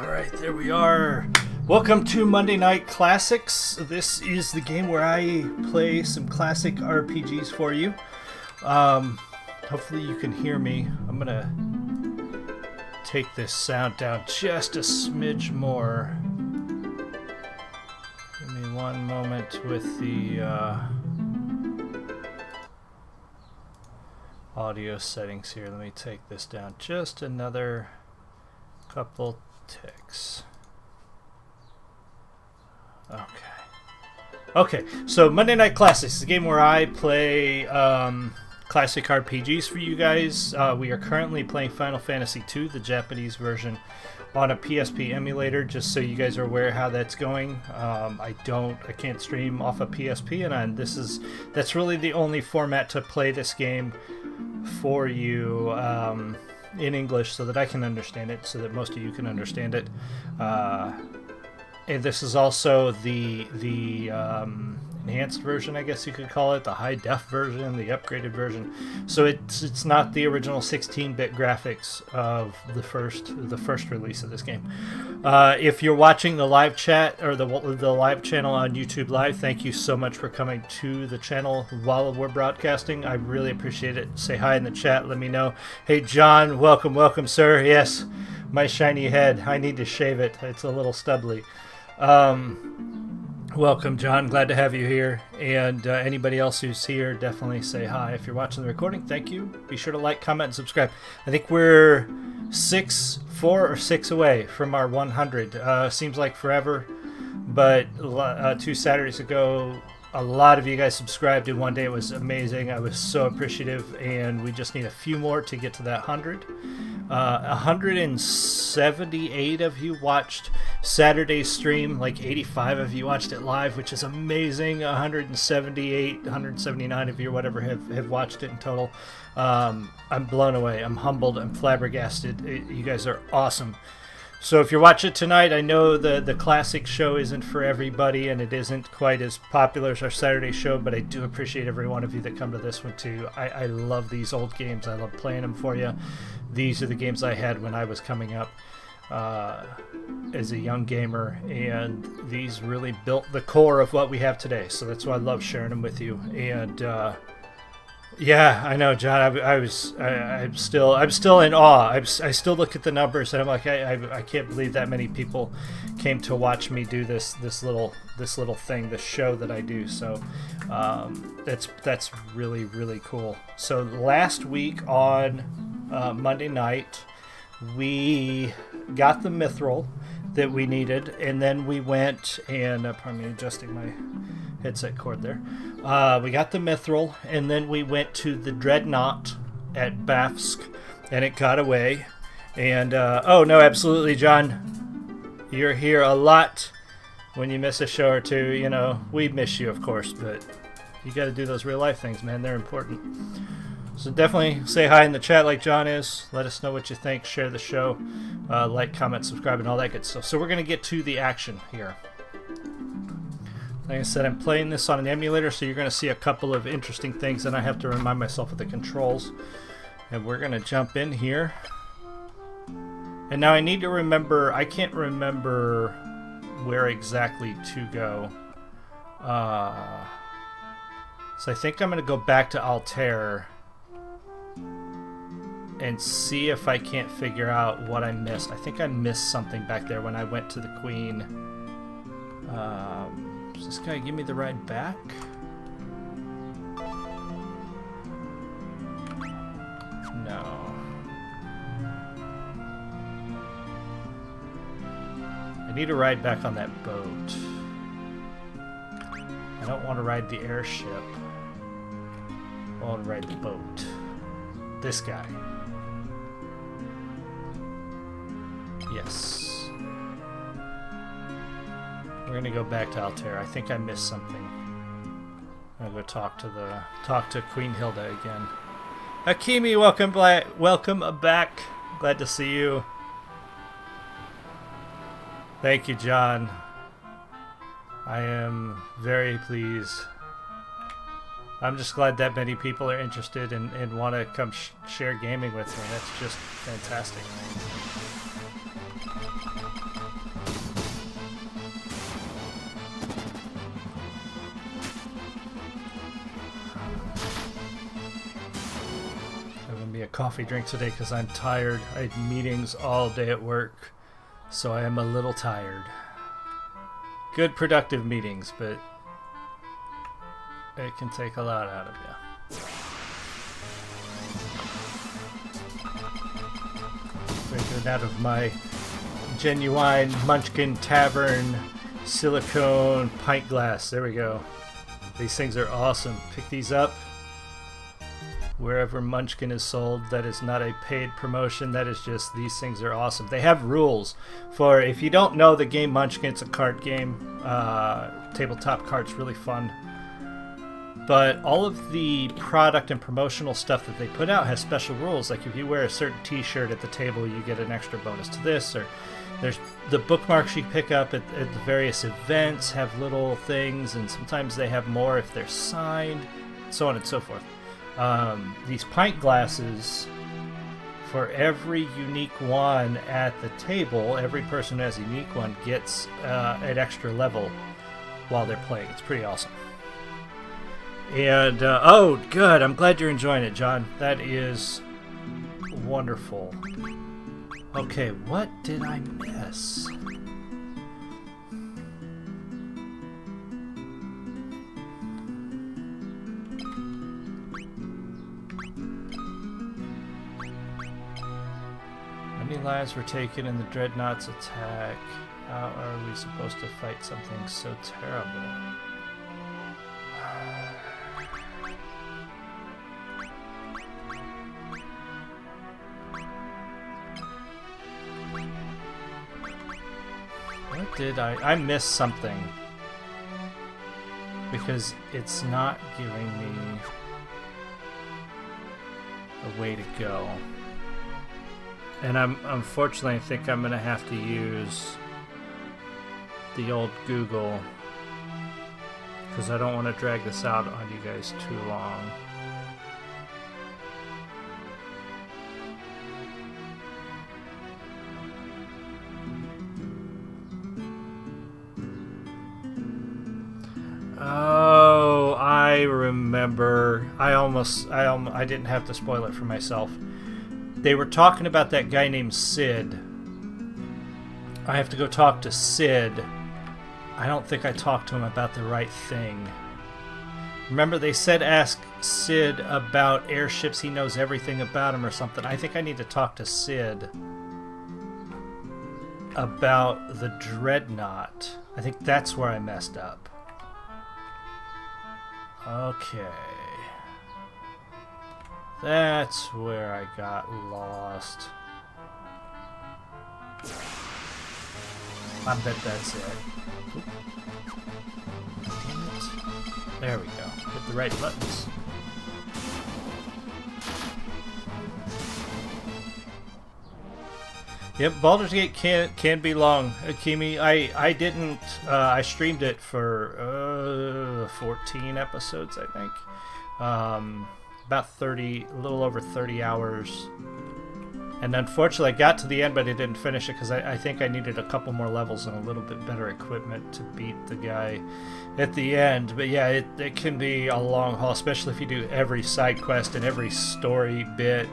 Alright, there we are. Welcome to Monday Night Classics. This is the game where I play some classic RPGs for you. Hopefully you can hear me. I'm gonna take this sound down just a smidge more. Give me one moment with the audio settings here. Let me take this down just another couple ticks. Okay, so Monday Night Classics is a game where I play classic RPGs for you guys. We are currently playing Final Fantasy II, the Japanese version, on a PSP emulator, just so you guys are aware how that's going. I can't stream off a PSP, and that's really the only format to play this game for you in English, so that I can understand it, so that most of you can understand it. And this is also the enhanced version, I guess you could call it, the high def version, the upgraded version. So it's not the original 16-bit graphics of the first release of this game. If you're watching the live chat or the live channel on YouTube Live, thank you so much for coming to the channel while we're broadcasting. I really appreciate it. Say hi in the chat. Let me know. Hey John, welcome, sir. Yes, my shiny head. I need to shave it. It's a little stubbly. Welcome, John. Glad to have you here. And anybody else who's here, definitely say hi. If you're watching the recording, thank you. Be sure to like, comment, and subscribe. I think we're 4 or 6 away from our 100. Seems like forever, but 2 Saturdays ago, a lot of you guys subscribed in one day. It was amazing. I was so appreciative, and we just need a few more to get to that 100. 178 of you watched Saturday's stream, like 85 of you watched it live, which is amazing. 179 of you, whatever, have watched it in total. I'm blown away. I'm humbled. I'm flabbergasted. You guys are awesome. So if you're watching tonight, I know the classic show isn't for everybody, and it isn't quite as popular as our Saturday show, but I do appreciate every one of you that come to this one too. I love these old games. I love playing them for you. These are the games I had when I was coming up as a young gamer, and these really built the core of what we have today. So that's why I love sharing them with you. And yeah, I know, John. I'm still in awe. I still look at the numbers, and I'm like, I can't believe that many people came to watch me do this little thing, this show that I do. So that's really, really cool. So last week on Monday night, we got the mithril that we needed, and then we went and pardon me, adjusting my headset cord there. We got the mithril, and then we went to the dreadnought at Bafsk, and it got away. And oh no, absolutely, John, you're here a lot. When you miss a show or two, you know, we miss you, of course, but you got to do those real life things, man. They're important. So definitely say hi in the chat like John is. Let us know what you think. Share the show. Like, comment, subscribe, and all that good stuff. So we're going to get to the action here. Like I said, I'm playing this on an emulator, so you're going to see a couple of interesting things, and I have to remind myself of the controls. And we're going to jump in here. And now I need to remember, I can't remember where exactly to go. So I think I'm going to go back to Altair and see if I can't figure out what I missed. I think I missed something back there when I went to the Queen. Does this guy give me the ride back? No. I need to ride back on that boat. I don't want to ride the airship. I want to ride the boat. This guy. Yes. We're gonna go back to Altair. I think I missed something. I'm gonna go talk to Queen Hilda again. Akimi, welcome back. Glad to see you. Thank you, John. I am very pleased. I'm just glad that many people are interested and want to come share gaming with me. That's just fantastic. having me a coffee drink today because I'm tired. I had meetings all day at work, so I am a little tired. Good productive meetings, but it can take a lot out of you. Drinking out of my genuine Munchkin Tavern silicone pint glass. There we go. These things are awesome. Pick these up wherever Munchkin is sold. That is not a paid promotion. That is just, these things are awesome. They have rules for, if you don't know the game Munchkin, it's a card game. Tabletop cards, really fun. But all of the product and promotional stuff that they put out has special rules. Like if you wear a certain t-shirt at the table, you get an extra bonus to this. Or there's the bookmarks you pick up at the various events have little things, and sometimes they have more if they're signed, so on and so forth. These pint glasses, for every unique one at the table, every person who has a unique one gets an extra level while they're playing. It's pretty awesome. And, oh, good. I'm glad you're enjoying it, John. That is wonderful. Okay, what did I miss? Many lives were taken in the Dreadnought's attack. How are we supposed to fight something so terrible? What did I missed something. Because it's not giving me a way to go. And unfortunately, I think I'm going to have to use the old Google, because I don't want to drag this out on you guys too long. Oh, I remember. I didn't have to spoil it for myself. They were talking about that guy named Sid. I have to go talk to Sid. I don't think I talked to him about the right thing. Remember, they said ask Sid about airships. He knows everything about them or something. I think I need to talk to Sid about the Dreadnought. I think that's where I messed up. Okay. That's where I got lost. I bet that's it. Oop. Damn it. There we go. Hit the right buttons. Yep, Baldur's Gate can be long. Akimi, I didn't. I streamed it for 14 episodes, I think. About 30, a little over 30 hours. And unfortunately, I got to the end, but I didn't finish it because I think I needed a couple more levels and a little bit better equipment to beat the guy at the end. But yeah, it can be a long haul, especially if you do every side quest and every story bit.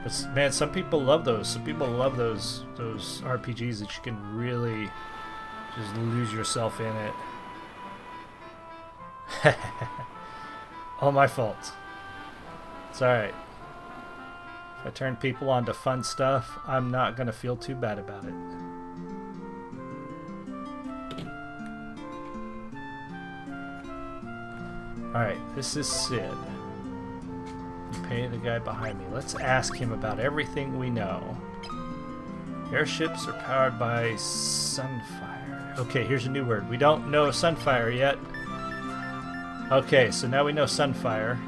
But man, some people love those. Some people love those RPGs that you can really just lose yourself in it. All my fault. It's alright. If I turn people on to fun stuff, I'm not going to feel too bad about it. Alright, this is Sid. You pay the guy behind me. Let's ask him about everything we know. Airships are powered by Sunfire. Okay, here's a new word. We don't know Sunfire yet. Okay, so now we know Sunfire.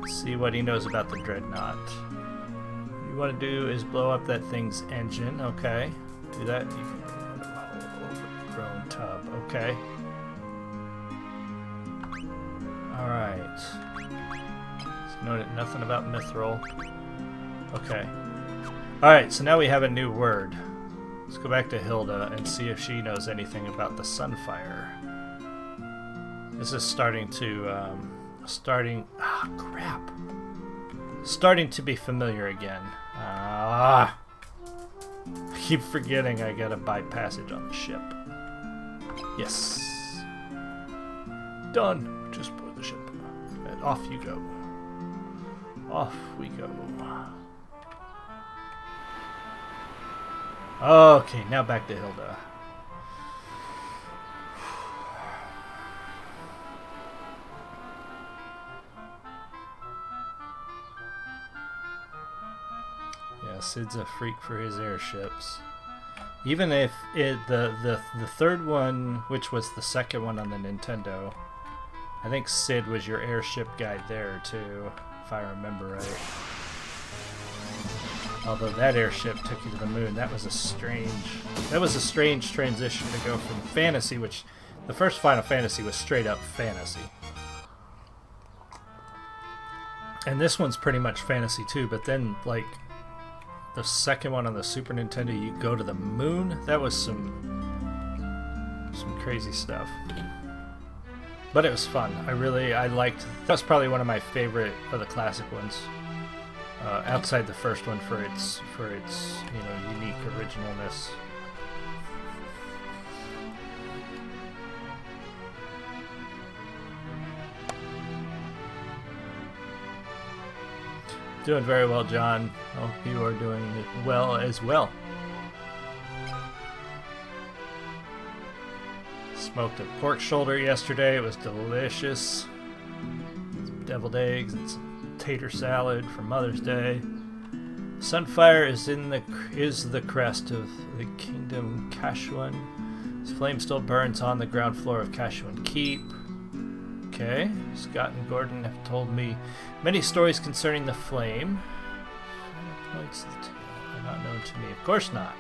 See what he knows about the Dreadnought. What you want to do is blow up that thing's engine. Okay. Do that. You can put a whole overgrown tub. Okay. Alright. So nothing about Mithril. Okay. Alright, so now we have a new word. Let's go back to Hilda and see if she knows anything about the Sunfire. This is starting to crap. Starting to be familiar again. I keep forgetting I got a bypassage on the ship. Yes. Done. Just board the ship. And off you go. Off we go. Okay, now back to Hilda. Yeah, Sid's a freak for his airships. Even if the third one, which was the second one on the Nintendo, I think Sid was your airship guide there too, if I remember right. Although that airship took you to the moon, that was a strange transition to go from fantasy, which the first Final Fantasy was straight up fantasy. And this one's pretty much fantasy too, but then like the second one on the Super Nintendo, you go to the moon. That was some crazy stuff. But it was fun. I liked. That was probably one of my favorite of the classic ones. Outside the first one for its unique originalness. Doing very well, John. Hope you are doing well as well. Smoked a pork shoulder yesterday. It was delicious. Some deviled eggs and some tater salad for Mother's Day. Sunfire is the crest of the Kingdom Kashuan. His flame still burns on the ground floor of Kashuan Keep. Okay, Scott and Gordon have told me many stories concerning the flame. Points the tail are not known to me. Of course not.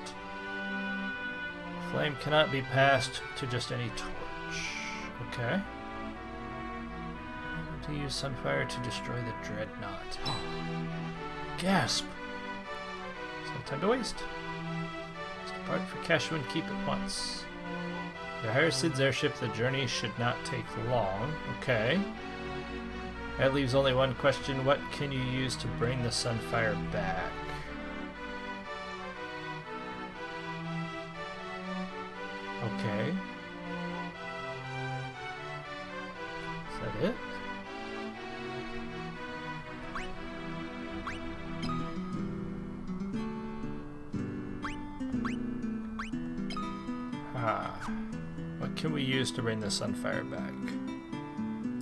Flame cannot be passed to just any torch. Okay. To use Sunfire to destroy the Dreadnought. Gasp! It's no time to waste. Let's depart for Kashuan Keep at once. To hire Sid's airship, the journey should not take long. Okay. That leaves only one question. What can you use to bring the Sunfire back? Okay. Is that it? What can we use to bring the Sunfire back?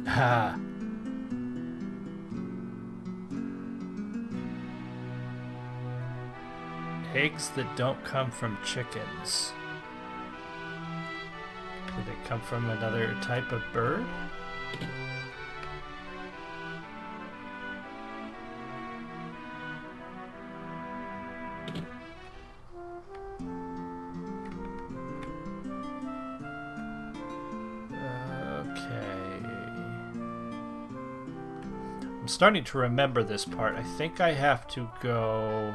Ha! Eggs that don't come from chickens. Do they come from another type of bird? I'm starting to remember this part. I think I have to go...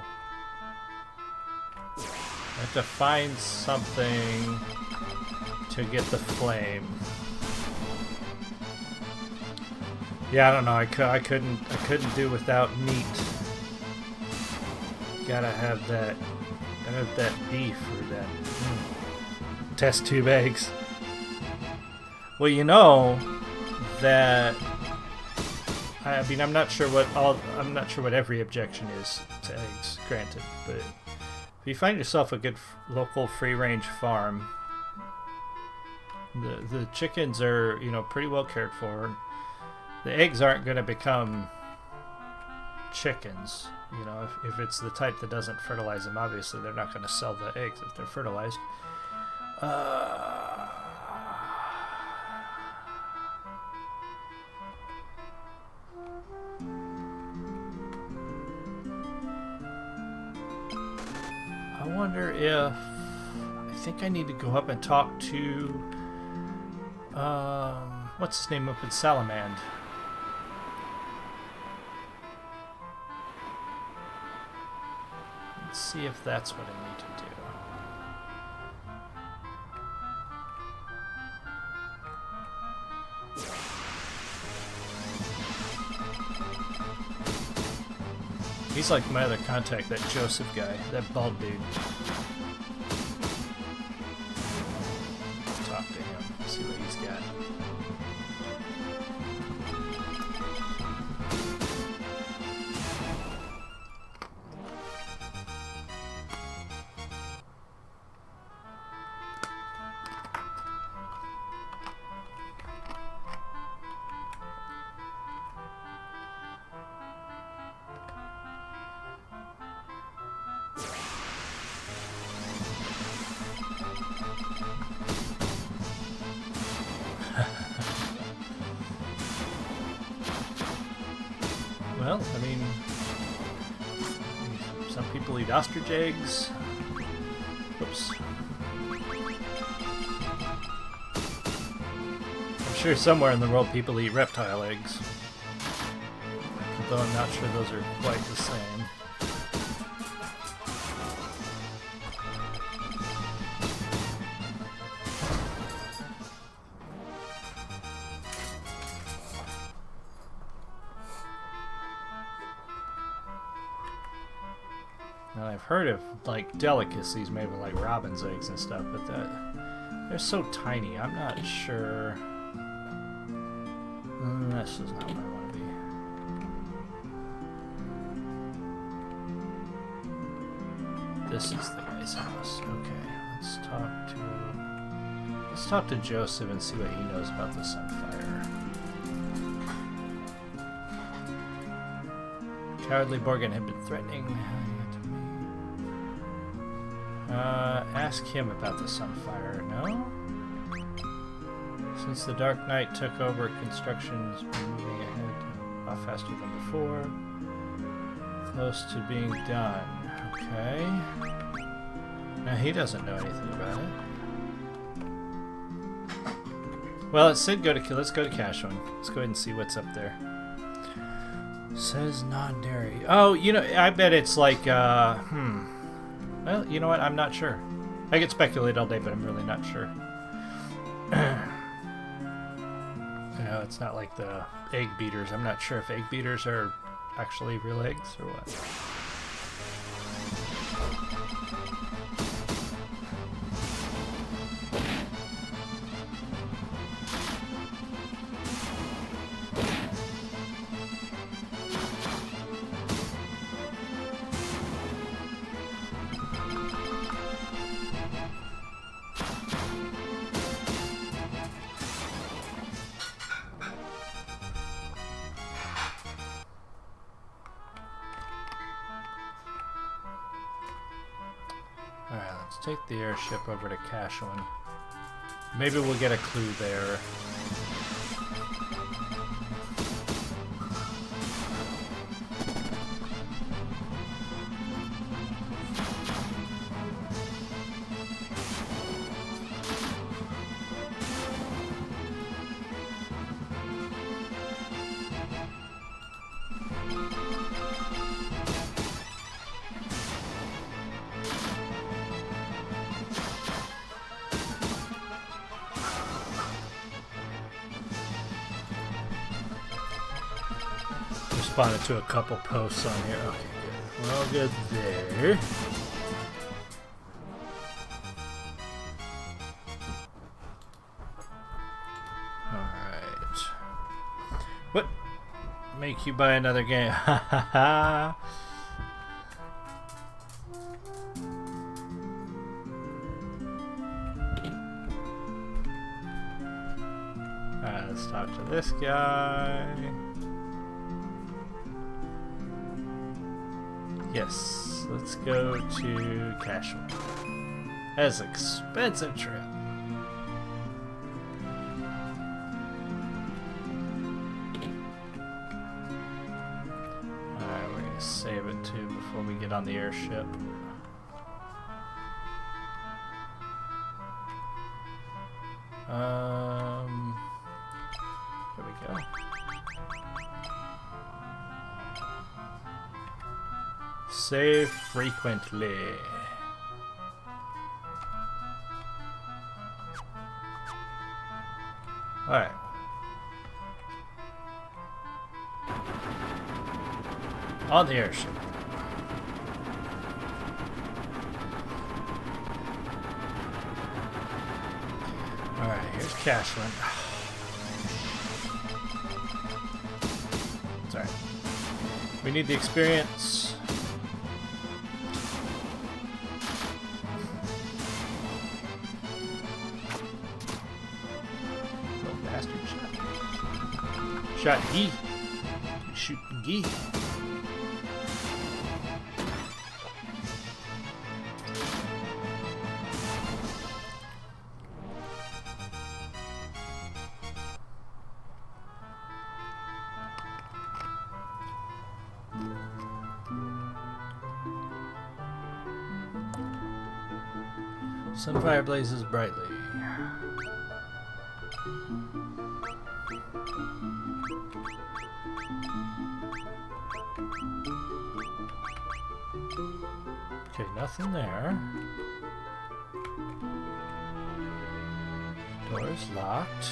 I have to find something to get the flame. Yeah, I don't know. I couldn't do without meat. Gotta have that beef or that test tube eggs. Well, you know that. I mean, I'm not sure what every objection is to eggs, granted, but if you find yourself a good local free-range farm, the chickens are, pretty well cared for. The eggs aren't going to become chickens, if it's the type that doesn't fertilize them. Obviously, they're not going to sell the eggs if they're fertilized. I wonder if... I think I need to go up and talk to... what's his name up in Salamand? Let's see if that's what I need to do. He's like my other contact, that Joseph guy, that bald dude. Let's talk to him, see what he's got. Well, I mean, some people eat ostrich eggs. Whoops. I'm sure somewhere in the world people eat reptile eggs. Although I'm not sure those are quite the same. Now, I've heard of like delicacies made with like robin's eggs and stuff, but they're so tiny. I'm not sure. This is not what I want to be. This is the guy's house. Okay, let's talk to Joseph and see what he knows about the Sunfire. Cowardly Borgin had been threatening. Ask him about the Sunfire. No? Since the Dark Knight took over, construction's been moving ahead a lot faster than before. Close to being done. Okay. Now he doesn't know anything about it. Well, it said let's go to Cashwan. Let's go ahead and see what's up there. Says non-dairy. Oh, you know, I bet it's like, well, you know what? I'm not sure. I could speculate all day, but I'm really not sure. You know, it's not like the egg beaters. I'm not sure if egg beaters are actually real eggs or what. Alright, let's take the airship over to Cashwan. Maybe we'll get a clue there. Responded to a couple posts on here. Okay, good. We're all good there. Alright. What? Make you buy another game. Ha ha ha. Alright, let's talk to this guy. Yes, let's go to Cashwan. That's an expensive trip. Alright, we're gonna save it too before we get on the airship. Here we go. Save frequently. Alright. On the airship. Cashlin. It's alright. We need the experience. Little bastard shot. Shot Gee. Shooting Gee. Sunfire blazes brightly. Okay, nothing there. Door's locked.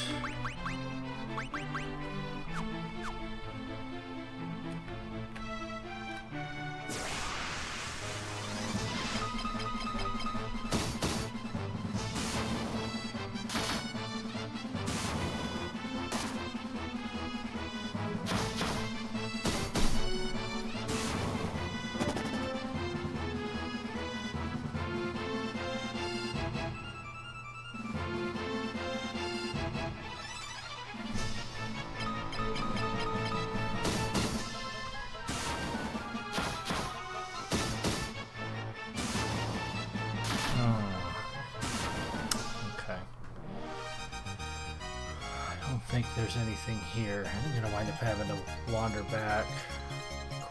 I think there's anything here. I'm gonna wind up having to wander back.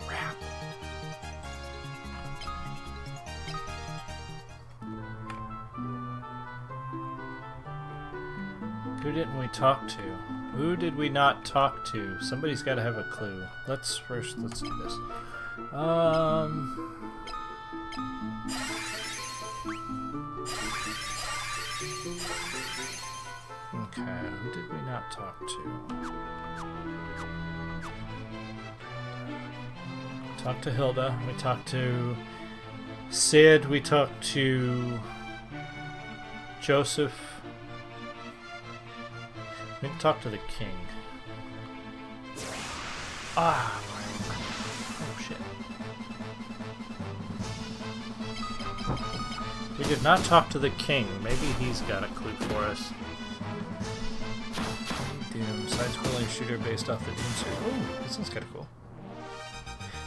Crap. Who didn't we talk to? Who did we not talk to? Somebody's got to have a clue. Let's do this. Okay, who did we not talk to? Talked to Hilda. We talked to Sid. We talked to Joseph. We didn't talk to the king. Ah! Oh shit. We did not talk to the king. Maybe he's got a clue for us. Doom. Side-scrolling shooter based off the Doom series. Oh, this one's kind of cool.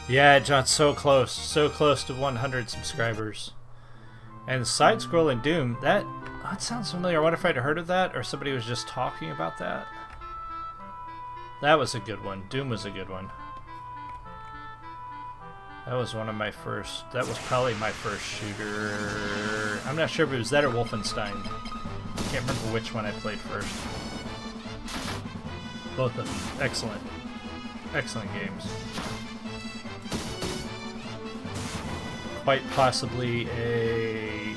Yeah, John, so close. So close to 100 subscribers. And side-scrolling Doom, that sounds familiar. I wonder if I'd heard of that, or somebody was just talking about that. That was a good one. Doom was a good one. That was one of my first... That was probably my first shooter. I'm not sure if it was that or Wolfenstein. I can't remember which one I played first. Both of them. Excellent. Excellent games. Quite possibly a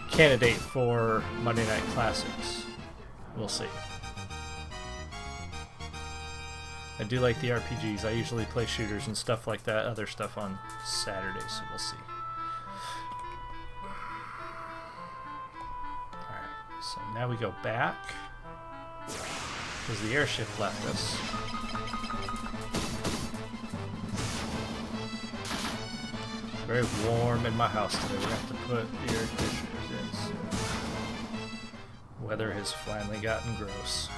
candidate for Monday Night Classics. We'll see. I do like the RPGs. I usually play shooters and stuff like that, other stuff on Saturdays, so we'll see. Alright, so now we go back, because the airship left us. Very warm in my house today. We have to put the air conditioners in soon. Weather has finally gotten gross.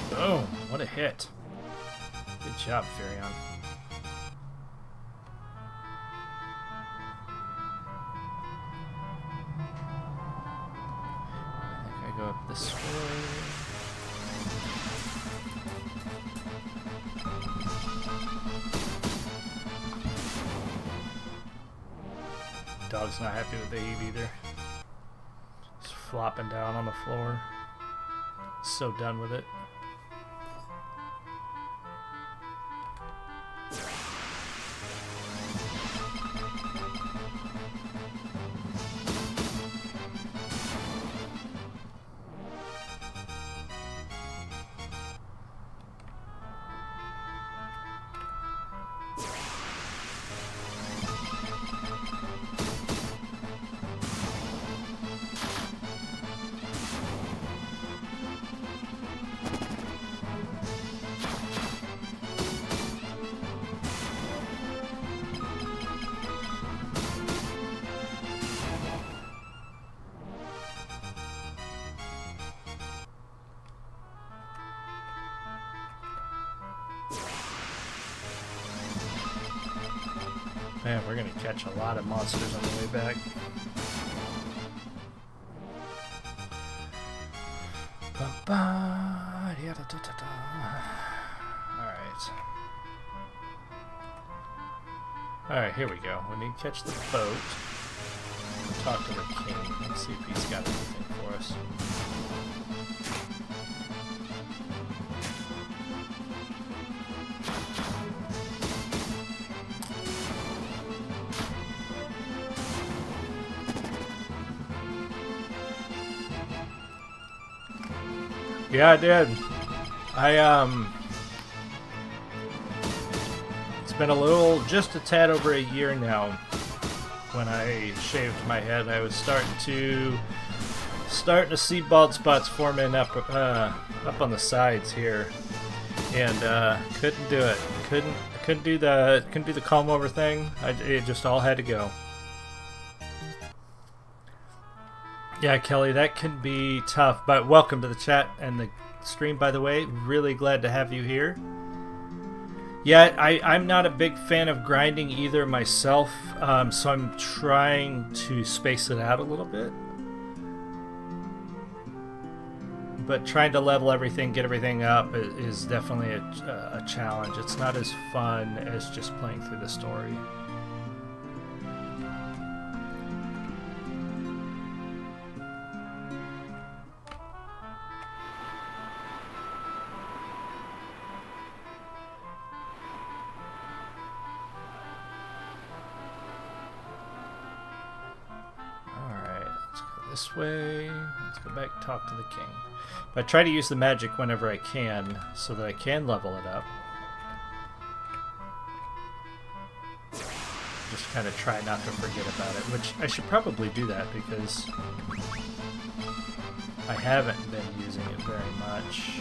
Boom! What a hit. Good job, Furion. Go up this way. Dog's not happy with the heat either. Just flopping down on the floor. So done with it. Man, we're gonna catch a lot of monsters on the way back. Alright, here we go. We need to catch the boat. We'll talk to the king. Let's see if he's got anything for us. Yeah, I did. It's been just a tad over a year now when I shaved my head. I was starting to see bald spots forming up on the sides here, and couldn't do it. Couldn't do the comb over thing. It just all had to go. Yeah, Kelly, that can be tough, but welcome to the chat and the stream, by the way. Really glad to have you here. Yeah, I'm not a big fan of grinding either myself, so I'm trying to space it out a little bit. But trying to level everything, get everything up is definitely a challenge. It's not as fun as just playing through the story. This way. Let's go back and talk to the king. But I try to use the magic whenever I can so that I can level it up. Just kind of try not to forget about it, which I should probably do that because I haven't been using it very much.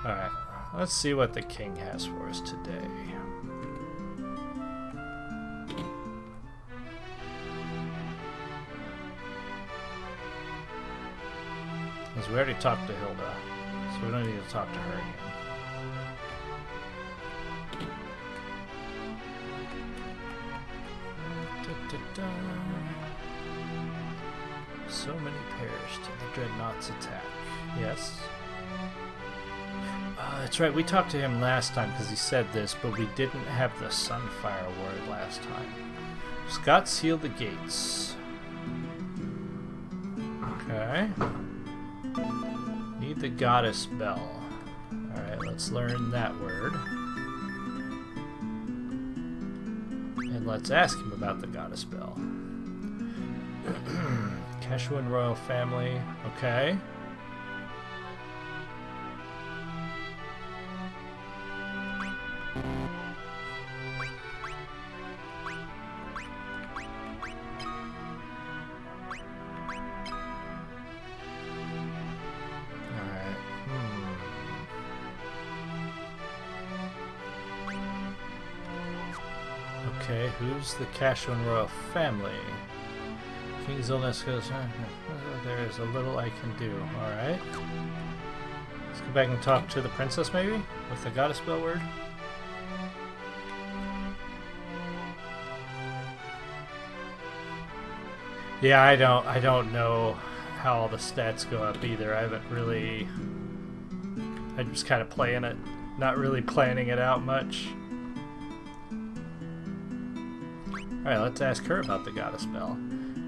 Alright, let's see what the king has for us today. Because we already talked to Hilda, so we don't need to talk to her again. So many perished in the Dreadnought's attack. Yes. That's right, we talked to him last time because he said this, but we didn't have the Sunfire word last time. Scott sealed the gates. Okay. Need the goddess bell. Alright, let's learn that word. And let's ask him about the goddess bell. Kashuan royal family. Okay. Okay, who's the Kashuan royal family? King's illness goes. There's a little I can do. Alright. Let's go back and talk to the princess, maybe? With the goddess bell word? Yeah, I don't know how all the stats go up either. I haven't really. I'm just kind of playing it, not really planning it out much. Alright, let's ask her about the goddess bell.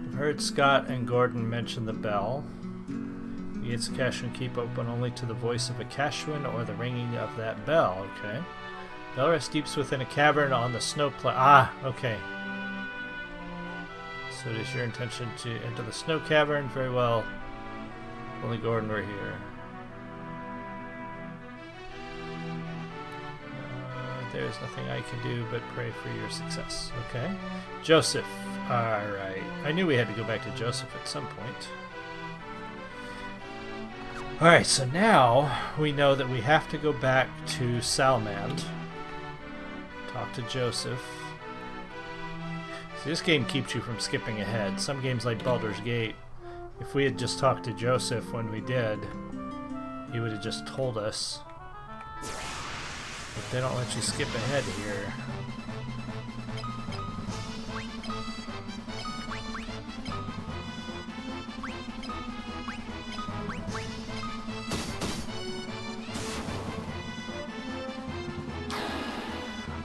I've heard Scott and Gordon mention the bell. The gates of Kashuan keep open only to the voice of a Kashuan or the ringing of that bell. Okay. Bell rests deep within a cavern on the snow plain. Ah, okay. So it is your intention to enter the snow cavern? Very well. If only Gordon were here. There's nothing I can do but pray for your success. Okay. Joseph. Alright. I knew we had to go back to Joseph at some point. Alright, so now we know that we have to go back to Salmand. Talk to Joseph. See, this game keeps you from skipping ahead. Some games like Baldur's Gate, if we had just talked to Joseph when we did, he would have just told us. But they don't let you skip ahead here.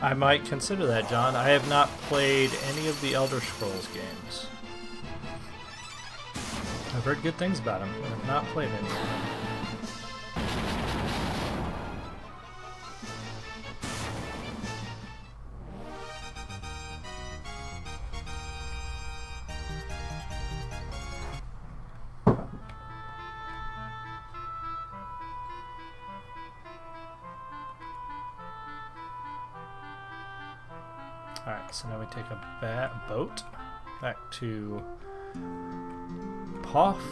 I might consider that, John. I have not played any of the Elder Scrolls games. I've heard good things about them, but I've not played any of them. Alright, so now we take a boat back to Poff.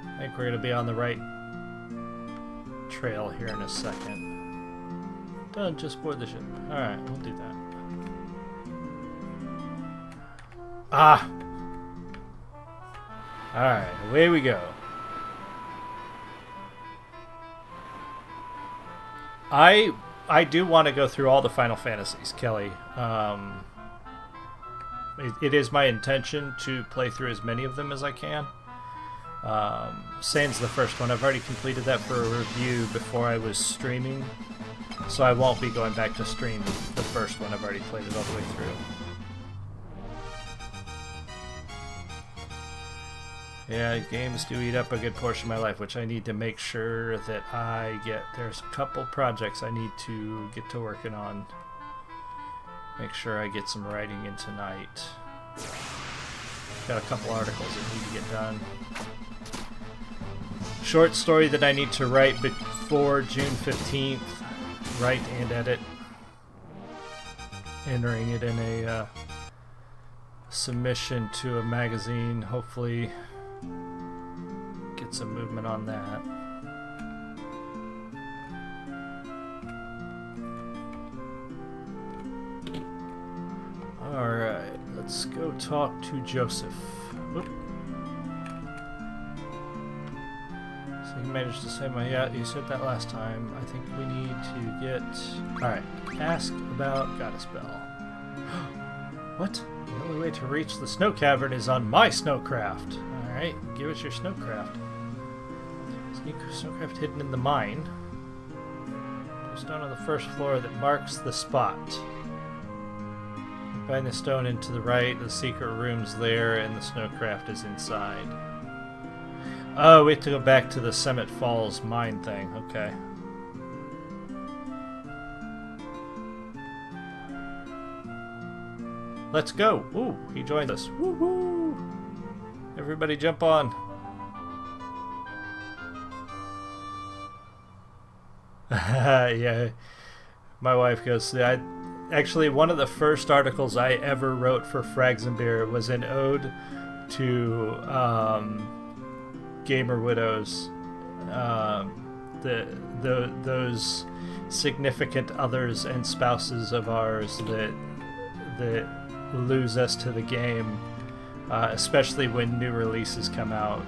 I think we're going to be on the right trail here in a second. Done, just board the ship. Alright, we'll do that. Ah! Alright, away we go. I do want to go through all the Final Fantasies, Kelly. It is my intention to play through as many of them as I can. Sans the first one. I've already completed that for a review before I was streaming, so I won't be going back to stream the first one. I've already played it all the way through. Yeah, games do eat up a good portion of my life, which I need to make sure that I get. There's a couple projects I need to get to working on. Make sure I get some writing in tonight. Got a couple articles that need to get done. Short story that I need to write before June 15th. Write and edit. Entering it in a submission to a magazine, hopefully. Get some movement on that. Alright, let's go talk to Joseph. Oop. So you managed to say my... Yeah, you said that last time. I think we need to get... Alright, ask about Goddess Bell. What? The only way to reach the snow cavern is on my snowcraft. Alright, give us your snowcraft. Snowcraft hidden in the mine. There's a stone on the first floor that marks the spot. Find the stone into the right, the secret room's there, and the snowcraft is inside. Oh, we have to go back to the Summit Falls mine thing. Okay. Let's go. Ooh, he joined us. Woo-hoo! Everybody jump on. Yeah. My wife goes, actually, one of the first articles I ever wrote for Frags and Beer was an ode to gamer widows. Those significant others and spouses of ours that lose us to the game, especially when new releases come out,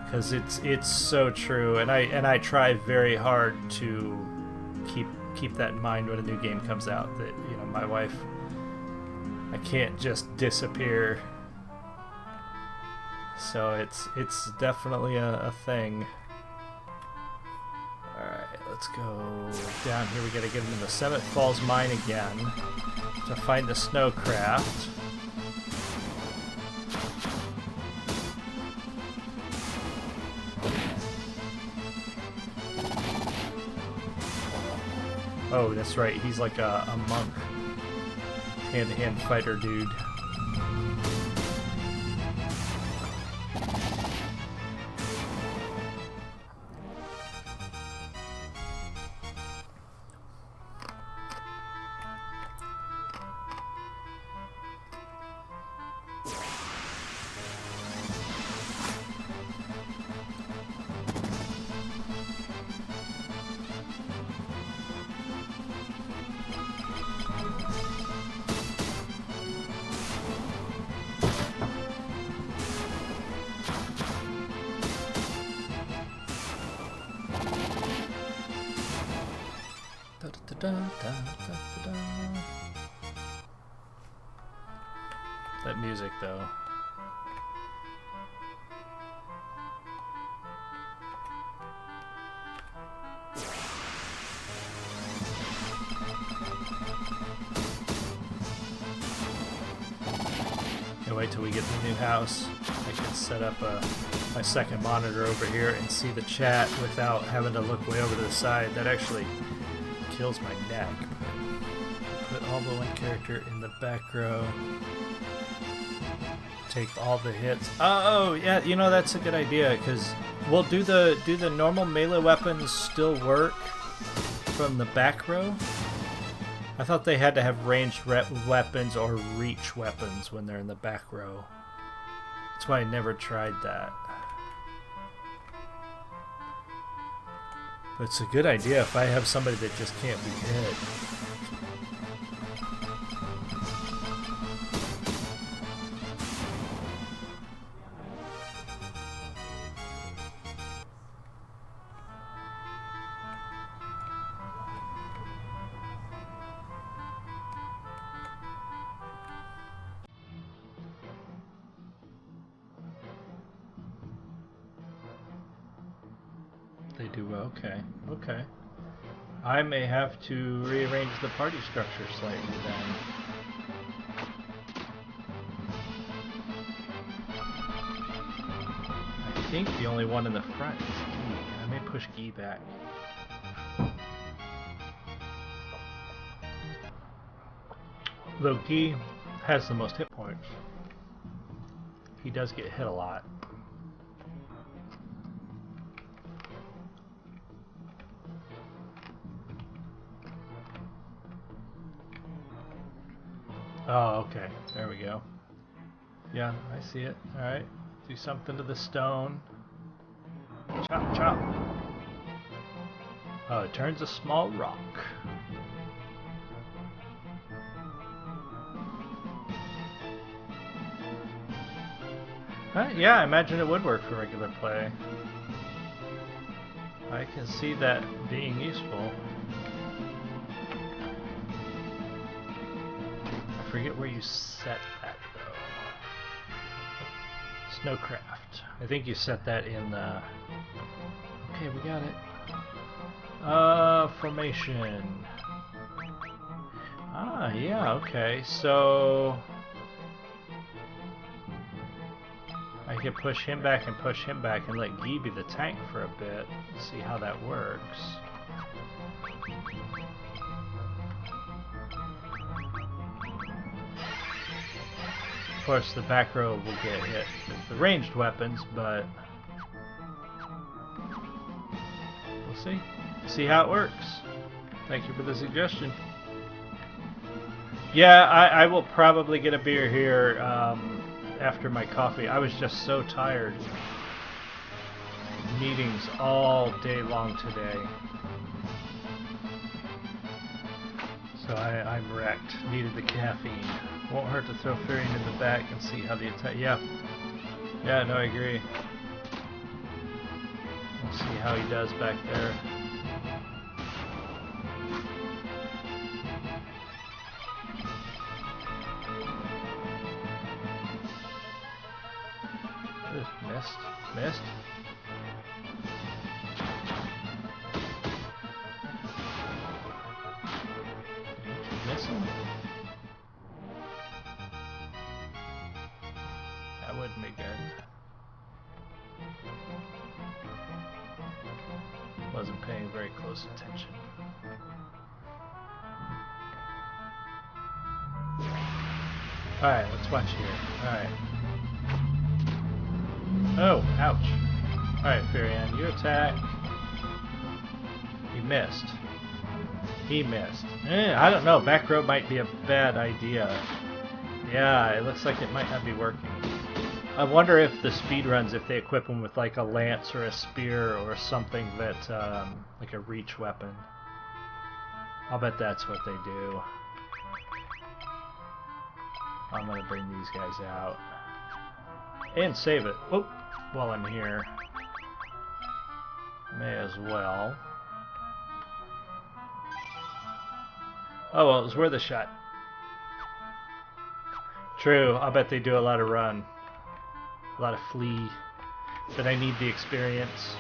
because it's so true, and I try very hard to keep that in mind when a new game comes out, that, you know, my wife, I can't just disappear, so it's definitely a thing. Alright, let's go down here. We gotta get into the Summit Falls mine again to find the snowcraft. Oh, that's right, he's like a monk. Hand-to-hand fighter dude. That music, though. Can't wait till we get the new house. I can set up my second monitor over here and see the chat without having to look way over to the side. That actually kills my neck. Put all the one character in the back row. Take all the hits. Oh yeah, you know that's a good idea because well, do the normal melee weapons still work from the back row? I thought they had to have ranged weapons or reach weapons when they're in the back row. That's why I never tried that. But it's a good idea if I have somebody that just can't be hit. They do well. Okay. Okay. I may have to rearrange the party structure slightly then. I think the only one in the front is Guy. I may push Guy back. Though Guy has the most hit points. He does get hit a lot. Oh, okay. There we go. Yeah, I see it. Alright. Do something to the stone. Chop, chop. Oh, it turns a small rock. Yeah, I imagine it would work for regular play. I can see that being useful. I forget where you set that though. Snowcraft. I think you set that in the... Okay, we got it. Formation. Ah, yeah, okay. So... I can push him back and let Guy be the tank for a bit. See how that works. Of course, the back row will get hit with the ranged weapons, but we'll see. See how it works. Thank you for the suggestion. Yeah, I will probably get a beer here after my coffee. I was just so tired. Meetings all day long today. So I'm wrecked. Needed the caffeine. Won't hurt to throw Furion in the back and see how the attack... Yeah. Yeah, no, I agree. We'll see how he does back there. Missed. Missing? That wouldn't be good. Wasn't paying very close attention. Alright, let's watch here. Alright. Oh, ouch. Alright, Furion, you attack. He missed. He missed. I don't know, back row might be a bad idea. Yeah, it looks like it might not be working. I wonder if the speedruns, if they equip them with like a lance or a spear or something that, like a reach weapon. I'll bet that's what they do. I'm gonna bring these guys out. And save it. Whoop! While I'm here. May as well. Oh, well, it was worth a shot. True, I'll bet they do a lot of run. A lot of flee. But I need the experience.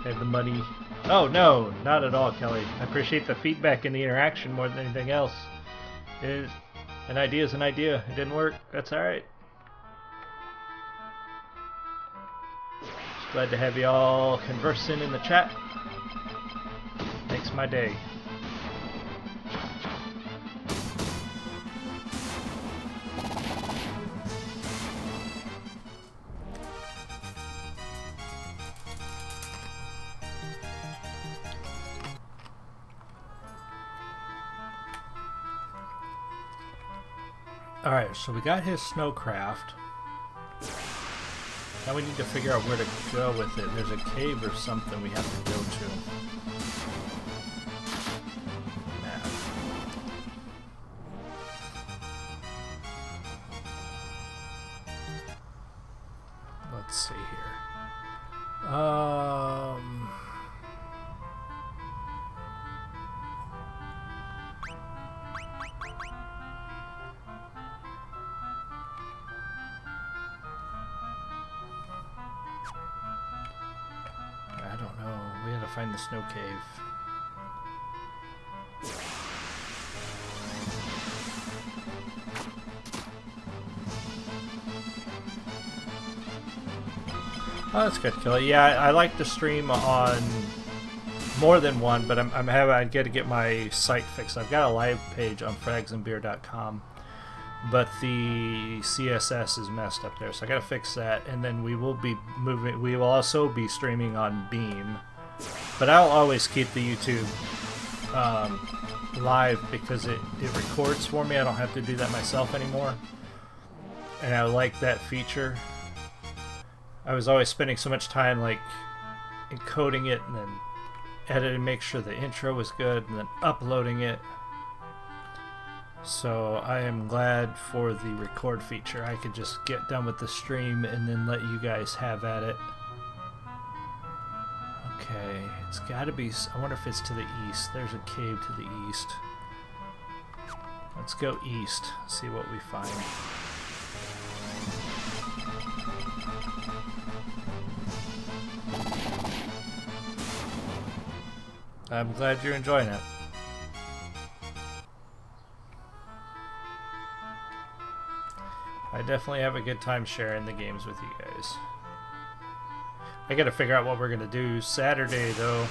I have the money. Oh, no, not at all, Kelly. I appreciate the feedback and the interaction more than anything else. An idea is an idea. It didn't work. That's alright. Just glad to have you all conversing in the chat. Makes my day. Alright, so we got his snowcraft. Now we need to figure out where to go with it. There's a cave or something we have to go to. Map. Let's see here. I don't know. We gotta find the snow cave. Oh, that's good, Kelly. Yeah, I like to stream on more than one, but I got to get my site fixed. I've got a live page on fragsandbeer.com, but the CSS is messed up there, so I got to fix that. And then we will be moving. We will also be streaming on Beam, but I'll always keep the YouTube live because it records for me. I don't have to do that myself anymore, and I like that feature. I was always spending so much time like encoding it and then editing, make sure the intro was good, and then uploading it. So I am glad for the record feature. I could just get done with the stream and then let you guys have at it. Okay, it's got to be. I wonder if it's to the east. There's a cave to the east. Let's go east, see what we find. I'm glad you're enjoying it. I definitely have a good time sharing the games with you guys. I gotta figure out what we're gonna do Saturday though.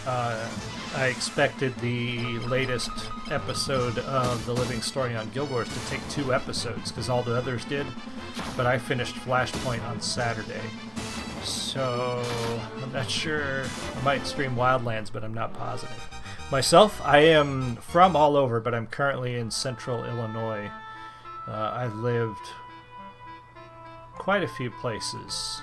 I expected the latest episode of The Living Story on Guild Wars to take 2 episodes because all the others did, but I finished Flashpoint on Saturday. So I'm not sure. I might stream Wildlands, but I'm not positive. Myself, I am from all over, but I'm currently in central Illinois. I've lived quite a few places.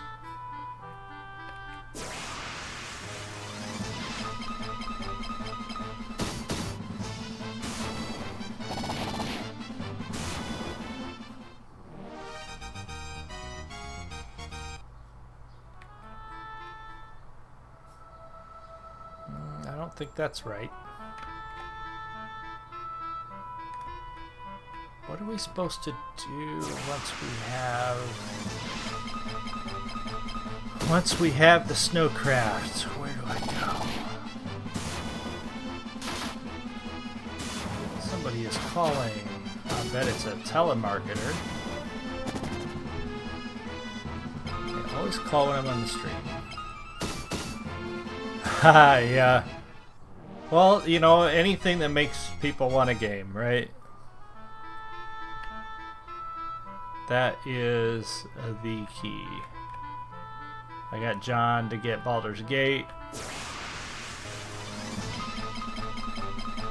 I don't think that's right. What are we supposed to do once we have the snowcraft? Where do I go? Somebody is calling. I bet it's a telemarketer. They always call when I'm on the street. Haha, yeah. Well, you know, anything that makes people want a game, right? That is the key. I got John to get Baldur's Gate.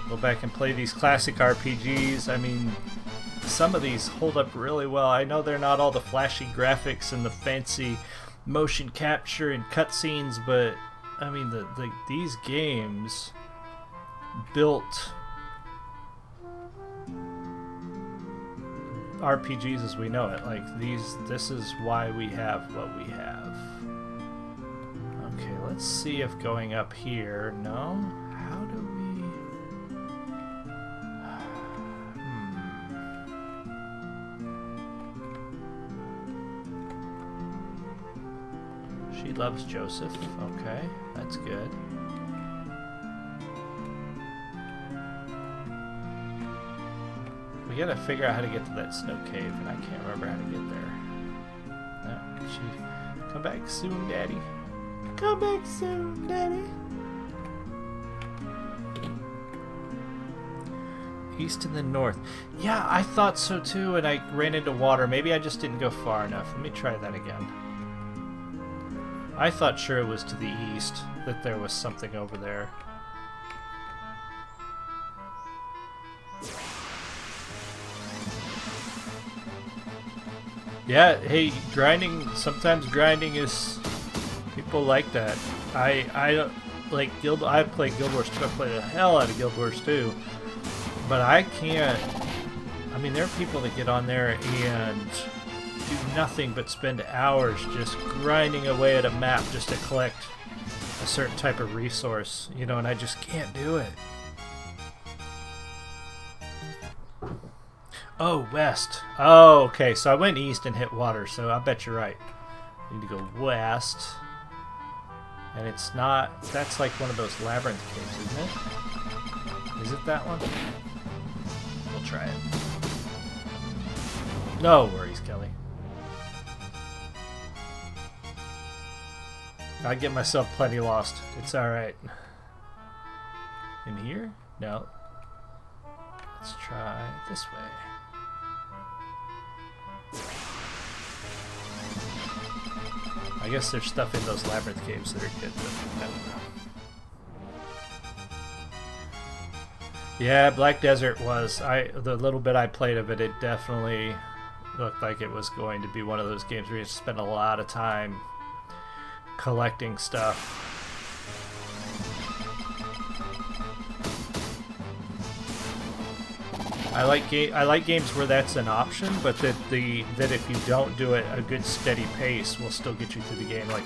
Go back and play these classic RPGs. I mean, some of these hold up really well. I know they're not all the flashy graphics and the fancy motion capture and cutscenes, but I mean, these games built RPGs as we know it. Like this is why we have what we have. Okay, let's see if going up here. No, how do we? She loves Joseph. Okay, that's good. We gotta figure out how to get to that snow cave, and I can't remember how to get there. No, she... Come back soon, Daddy. Come back soon, Daddy. East and then north. Yeah, I thought so too, and I ran into water. Maybe I just didn't go far enough. Let me try that again. I thought sure it was to the east, that there was something over there. Yeah, hey, grinding, sometimes grinding is, people like that. I like I play Guild Wars 2, I play the hell out of Guild Wars 2, but I can't, I mean, there are people that get on there and do nothing but spend hours just grinding away at a map just to collect a certain type of resource, you know, and I just can't do it. Oh, west. Oh, okay. So I went east and hit water, so I bet you're right. I need to go west. And it's not... That's like one of those labyrinth caves, isn't it? Is it that one? We'll try it. No worries, Kelly. I get myself plenty lost. It's alright. In here? No. Let's try this way. I guess there's stuff in those labyrinth caves that are good, but I don't know. Yeah, Black Desert was, the little bit I played of it, it definitely looked like it was going to be one of those games where you spend a lot of time collecting stuff. I like games where that's an option, but that if you don't do it, a good steady pace will still get you through the game. Like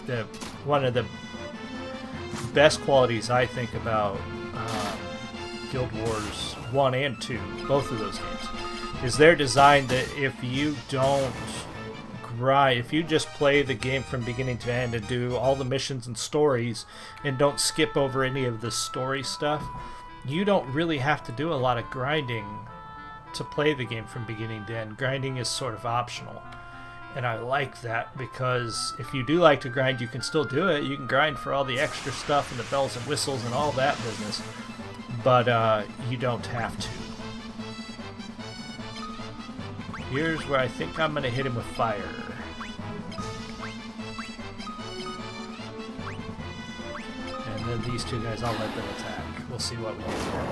one of the best qualities I think about Guild Wars 1 and 2, both of those games, is they're designed that if you don't grind, if you just play the game from beginning to end and do all the missions and stories and don't skip over any of the story stuff, you don't really have to do a lot of grinding to play the game from beginning to end. Grinding is sort of optional, and I like that, because if you do like to grind, you can still do it. You can grind for all the extra stuff and the bells and whistles and all that business, but you don't have to. Here's where I think I'm going to hit him with fire. And then these two guys, I'll let them attack. We'll see what we get here.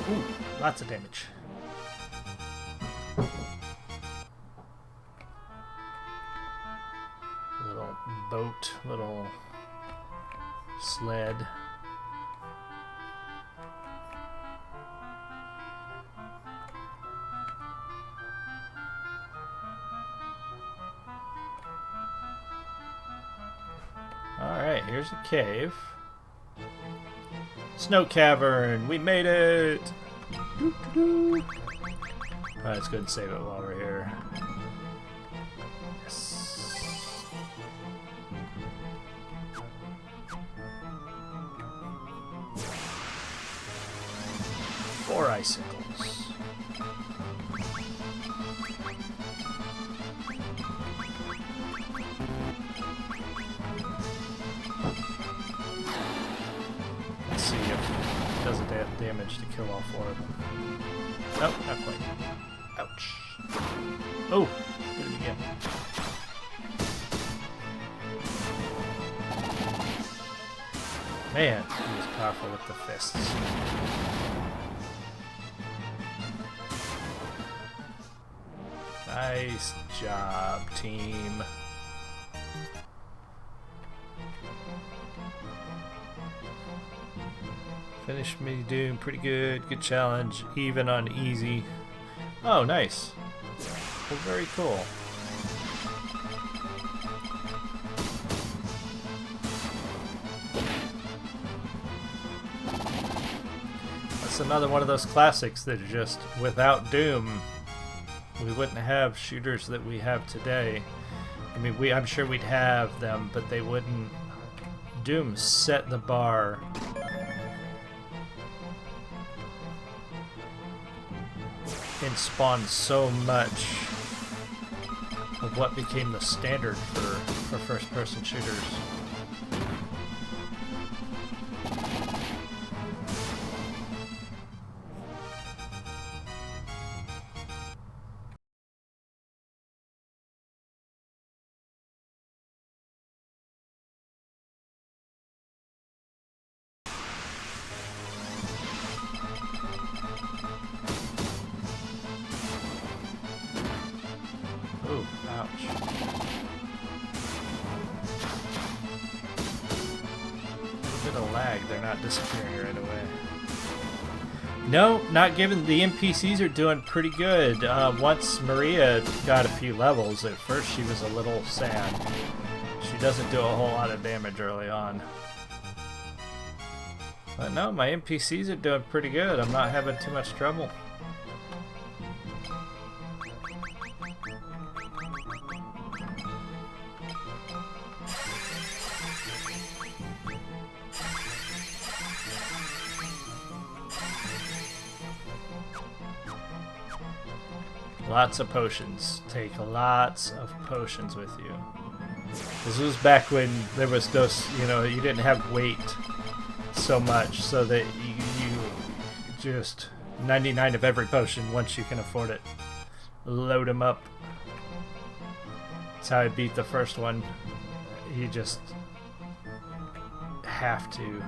Ooh, lots of damage. Little boat, little sled. Alright, here's a cave. Snow cavern, we made it! Alright, let's go ahead and save it while we're here. Yes. 4 icicles. Let's see if it does enough damage to kill all 4 of them. Nope, not quite. Ouch. Oh, hit him again. Man, he was powerful with the fists. Nice job, team. Finish me doing pretty good. Good challenge. Even on easy. Oh, nice. Well, very cool. That's another one of those classics that are just, without Doom, we wouldn't have shooters that we have today. I mean, I'm sure we'd have them, but they wouldn't. Doom set the bar. And spawned so much of what became the standard for first-person shooters. Ooh, ouch. A bit of lag, they're not disappearing right away. No, not given. The NPCs are doing pretty good. Once Maria got a few levels, at first she was a little sad. She doesn't do a whole lot of damage early on. But no, my NPCs are doing pretty good. I'm not having too much trouble. Lots of potions. Take lots of potions with you. This was back when there was no, you know, you didn't have weight so much, so that you just 99 of every potion once you can afford it. Load them up. That's how I beat the first one. You just have to.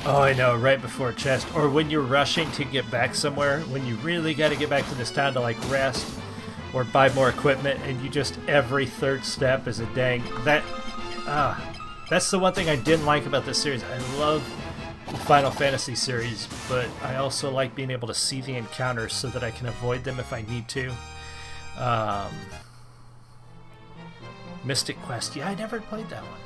Oh, I know, right before chest. Or when you're rushing to get back somewhere, when you really got to get back to this town to, like, rest or buy more equipment, and you just, every third step is a dang... That's the one thing I didn't like about this series. I love the Final Fantasy series, but I also like being able to see the encounters so that I can avoid them if I need to. Mystic Quest. Yeah, I never played that one.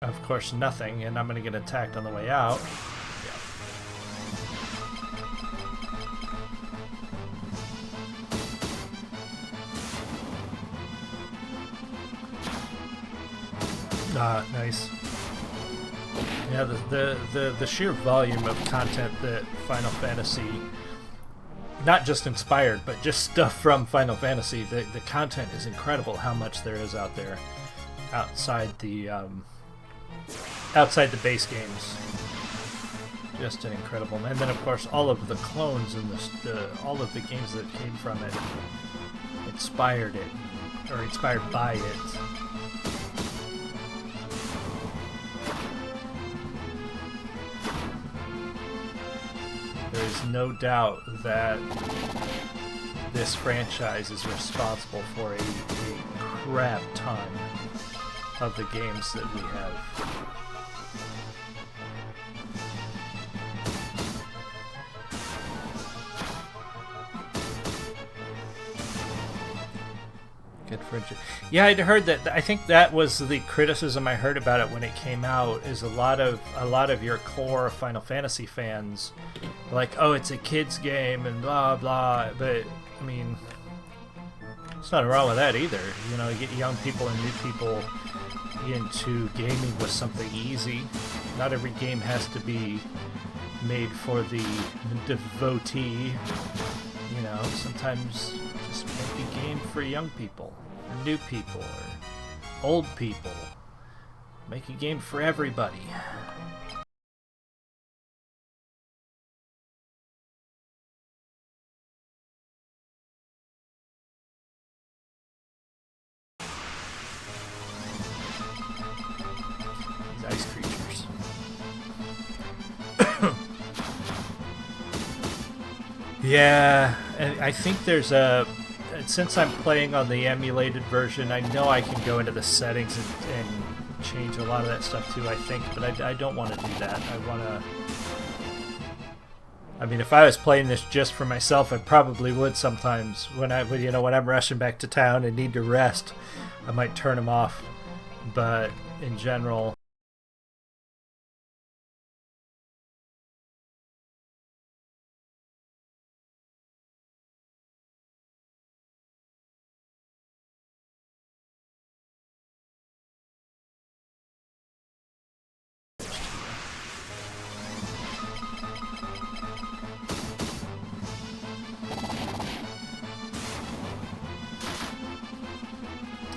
Of course, nothing, and I'm going to get attacked on the way out. Nice. Yeah, the sheer volume of content that Final Fantasy, not just inspired, but just stuff from Final Fantasy, the content is incredible. How much there is out there, outside the base games. Just an incredible. And then, of course, all of the clones and all of the games that came from it inspired it, or inspired by it. There is no doubt that this franchise is responsible for a crap ton of the games that we have. Good friendship. Yeah, I'd heard that. I think that was the criticism I heard about it when it came out. Is a lot of your core Final Fantasy fans were like, oh, it's a kids game and blah blah. But I mean, there's nothing wrong with that either. You know, you get young people and new people into gaming with something easy. Not every game has to be made for the devotee. You know, sometimes just make a game for young people, or new people, or old people. Make a game for everybody. These ice creatures. Yeah, and I think there's a. Since I'm playing on the emulated version, I know I can go into the settings and change a lot of that stuff too. I think, but I don't want to do that. I want to. I mean, if I was playing this just for myself, I probably would sometimes. When I'm rushing back to town and need to rest, I might turn them off. But in general.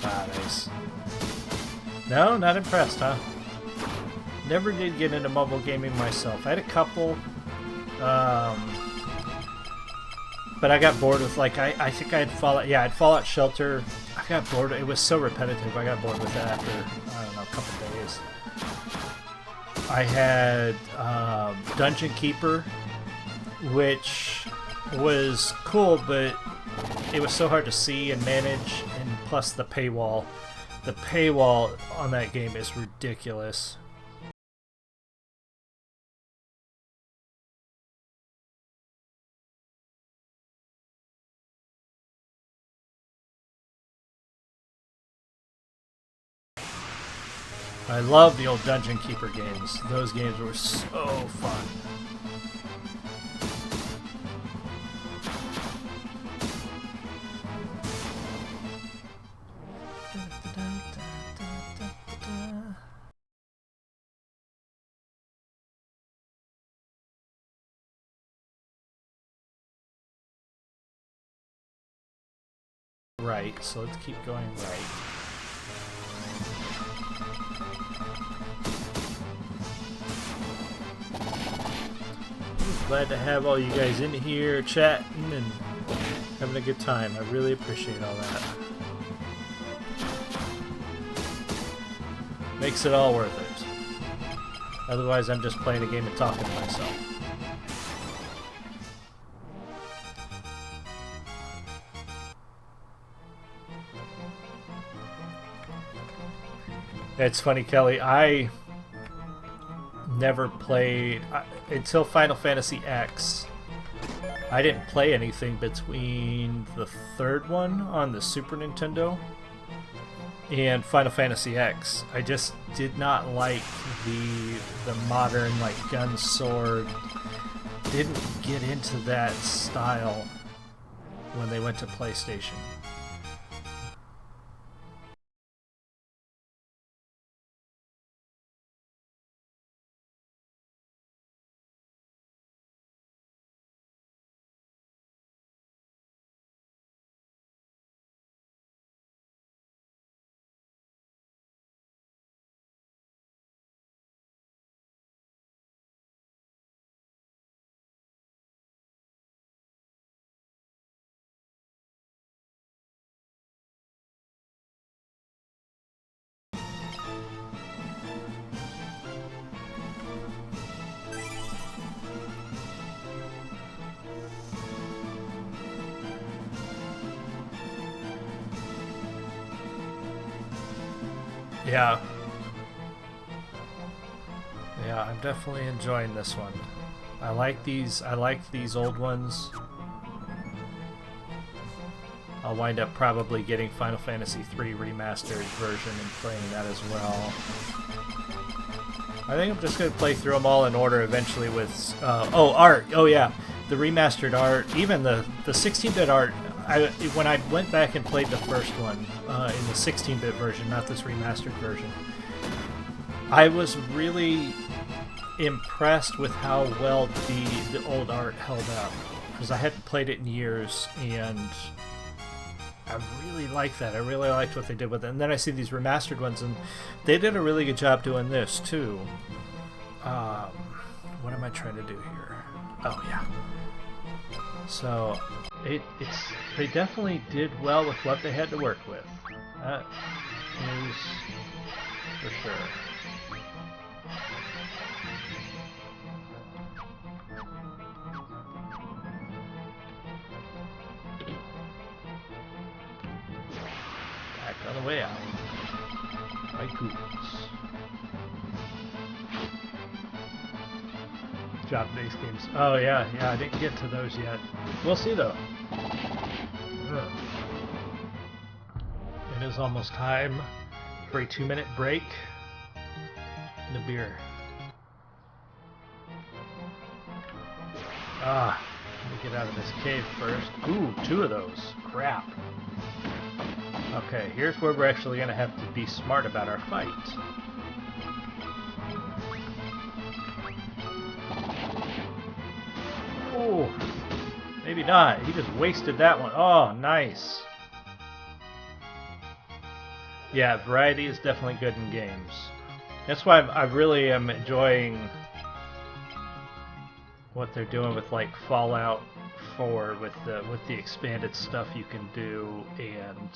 Ah, nice. No, not impressed, huh? Never did get into mobile gaming myself. I had a couple, but I got bored with, like, I think I had Fallout. Yeah, I had Fallout Shelter. I got bored. It was so repetitive. I got bored with that after, I don't know, a couple days. I had Dungeon Keeper, which was cool, but it was so hard to see and manage, and plus the paywall. The paywall on that game is ridiculous. I love the old Dungeon Keeper games. Those games were so fun. Right, so let's keep going right. Glad to have all you guys in here chatting and having a good time. I really appreciate all that. Makes it all worth it. Otherwise, I'm just playing a game and talking to myself. It's funny, Kelly. I never played until Final Fantasy X. I didn't play anything between the third one on the Super Nintendo and Final Fantasy X. I just did not like the modern, like, gun sword. Didn't get into that style when they went to PlayStation. Yeah. Yeah, I'm definitely enjoying this one. I like these old ones. I'll wind up probably getting Final Fantasy III remastered version and playing that as well. I think I'm just going to play through them all in order eventually with... art! Oh yeah, the remastered art, even the 16-bit art. When I went back and played the first one in the 16-bit version, not this remastered version, I was really impressed with how well the old art held up, because I hadn't played it in years, and I really liked that. I really liked what they did with it. And then I see these remastered ones, and they did a really good job doing this too. What am I trying to do here? Oh yeah. So they definitely did well with what they had to work with. That is for sure. away out. My goodness. Job-based games. Oh yeah, I didn't get to those yet. We'll see though. Ugh. It is almost time for a 2-minute break. And a beer. Let me get out of this cave first. Ooh, 2 of those. Crap. Okay, here's where we're actually going to have to be smart about our fight. Oh, maybe not. He just wasted that one. Oh, nice. Yeah, variety is definitely good in games. That's why I really am enjoying what they're doing with like Fallout 4 with the expanded stuff you can do and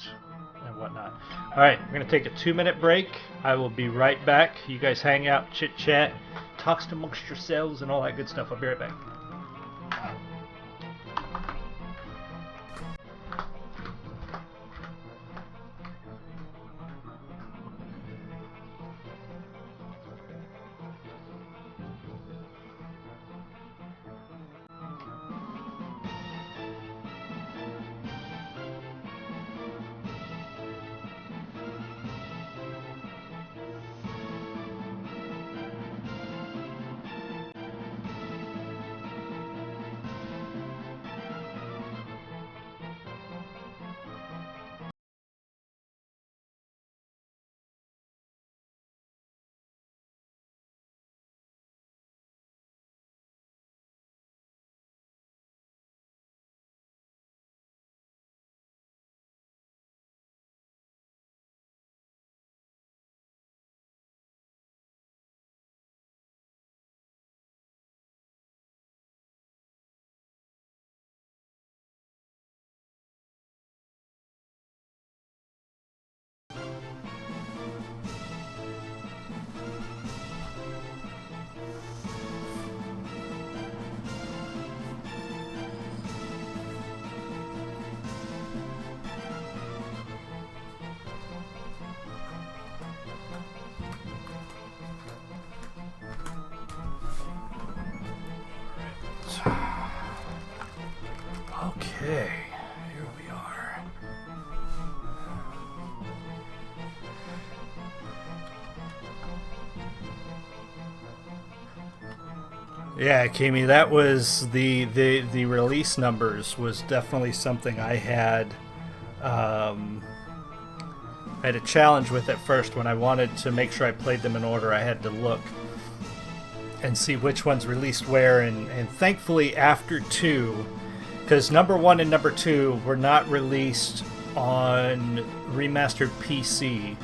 whatnot. All right, we're gonna take a 2-minute break. I will be right back. You guys hang out, chit chat, talks amongst yourselves, and all that good stuff. I'll be right back. Okay, here we are. Yeah, Kimi, that was the release numbers was definitely something I had a challenge with at first. When I wanted to make sure I played them in order, I had to look and see which ones released where, and thankfully after 2, because number 1 and number 2 were not released on remastered PC.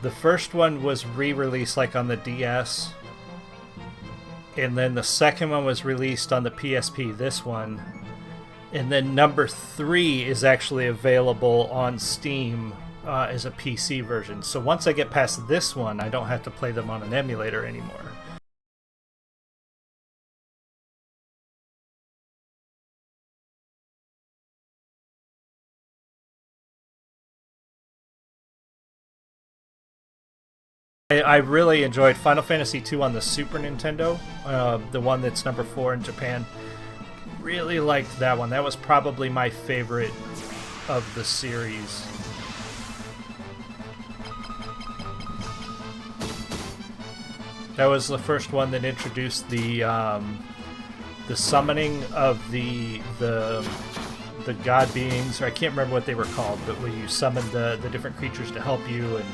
The first one was re-released like on the DS, and then the second one was released on the PSP, this one, and then number 3 is actually available on Steam as a PC version. So once I get past this one, I don't have to play them on an emulator anymore. I really enjoyed Final Fantasy II on the Super Nintendo, the one that's number 4 in Japan. Really liked that one. That was probably my favorite of the series. That was the first one that introduced the summoning of the god beings, or I can't remember what they were called, but where you summoned the different creatures to help you, and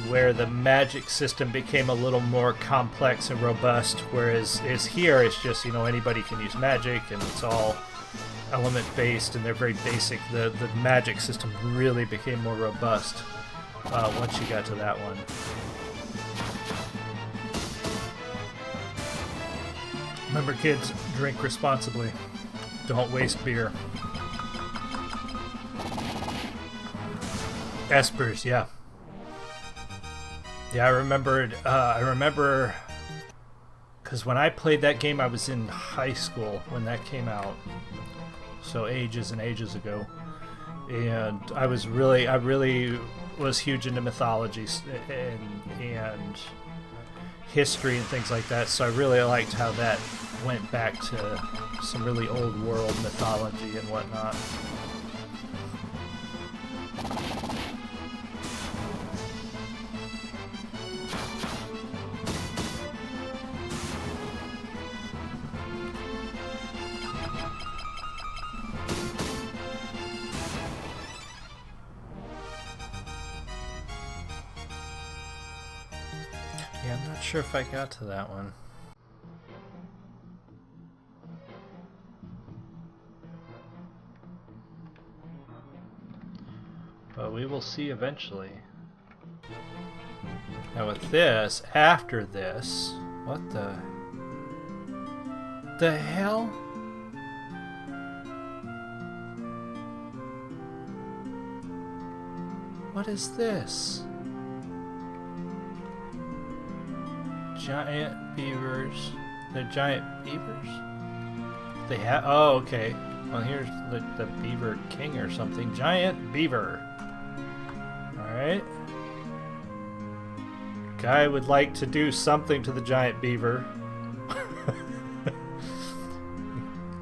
where the magic system became a little more complex and robust, whereas here it's just, anybody can use magic and it's all element based and they're very basic. The magic system really became more robust once you got to that one. Remember, kids, drink responsibly. Don't waste beer. Espers, yeah. Yeah, I remember, because when I played that game, I was in high school when that came out, so ages and ages ago. and I really was huge into mythology and history and things like that. So I really liked how that went back to some really old world mythology and whatnot. Yeah, I'm not sure if I got to that one. But we will see eventually. Now with this, after this, what the hell? What is this? Giant beavers. They're giant beavers? They have. Oh, okay. Well, here's the beaver king or something. Giant beaver. Alright. Guy would like to do something to the giant beaver.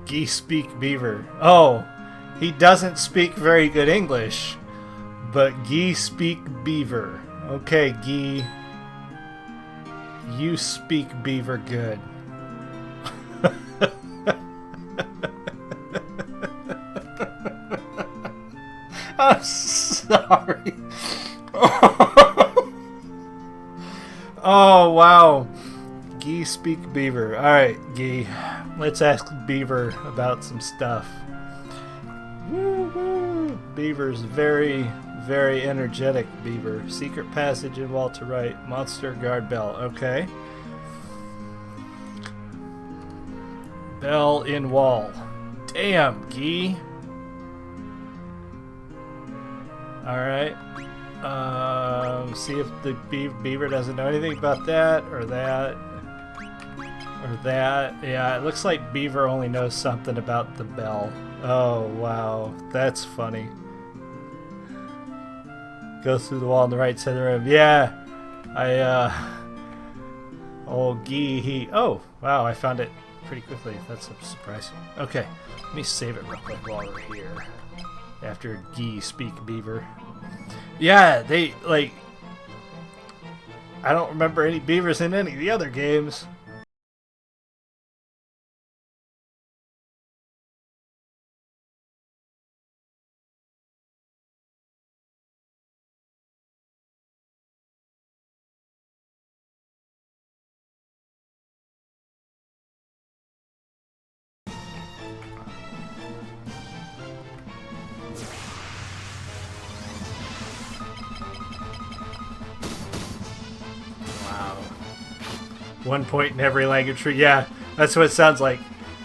Gee speak beaver. Oh, he doesn't speak very good English, but Gee speak beaver. Okay, Gee. You speak beaver good. I'm sorry. Oh, wow. Gee speak beaver. Alright, Gee. Let's ask Beaver about some stuff. Woo-hoo. Beaver's very, very energetic, Beaver. Secret passage in wall to right. Monster guard bell. Okay. Bell in wall. Damn, Gee. Alright. See if the beaver doesn't know anything about that or that. Or that. Yeah, it looks like Beaver only knows something about the bell. Oh, wow. That's funny. Goes through the wall on the right side of the room. Yeah. Oh, Gee, oh, wow, I found it pretty quickly. That's surprising. Okay, let me save it real quick while we're here. After Gee speak beaver. Yeah, they, like... I don't remember any beavers in any of the other games. Wow. 1 point in every language. Yeah, that's what it sounds like.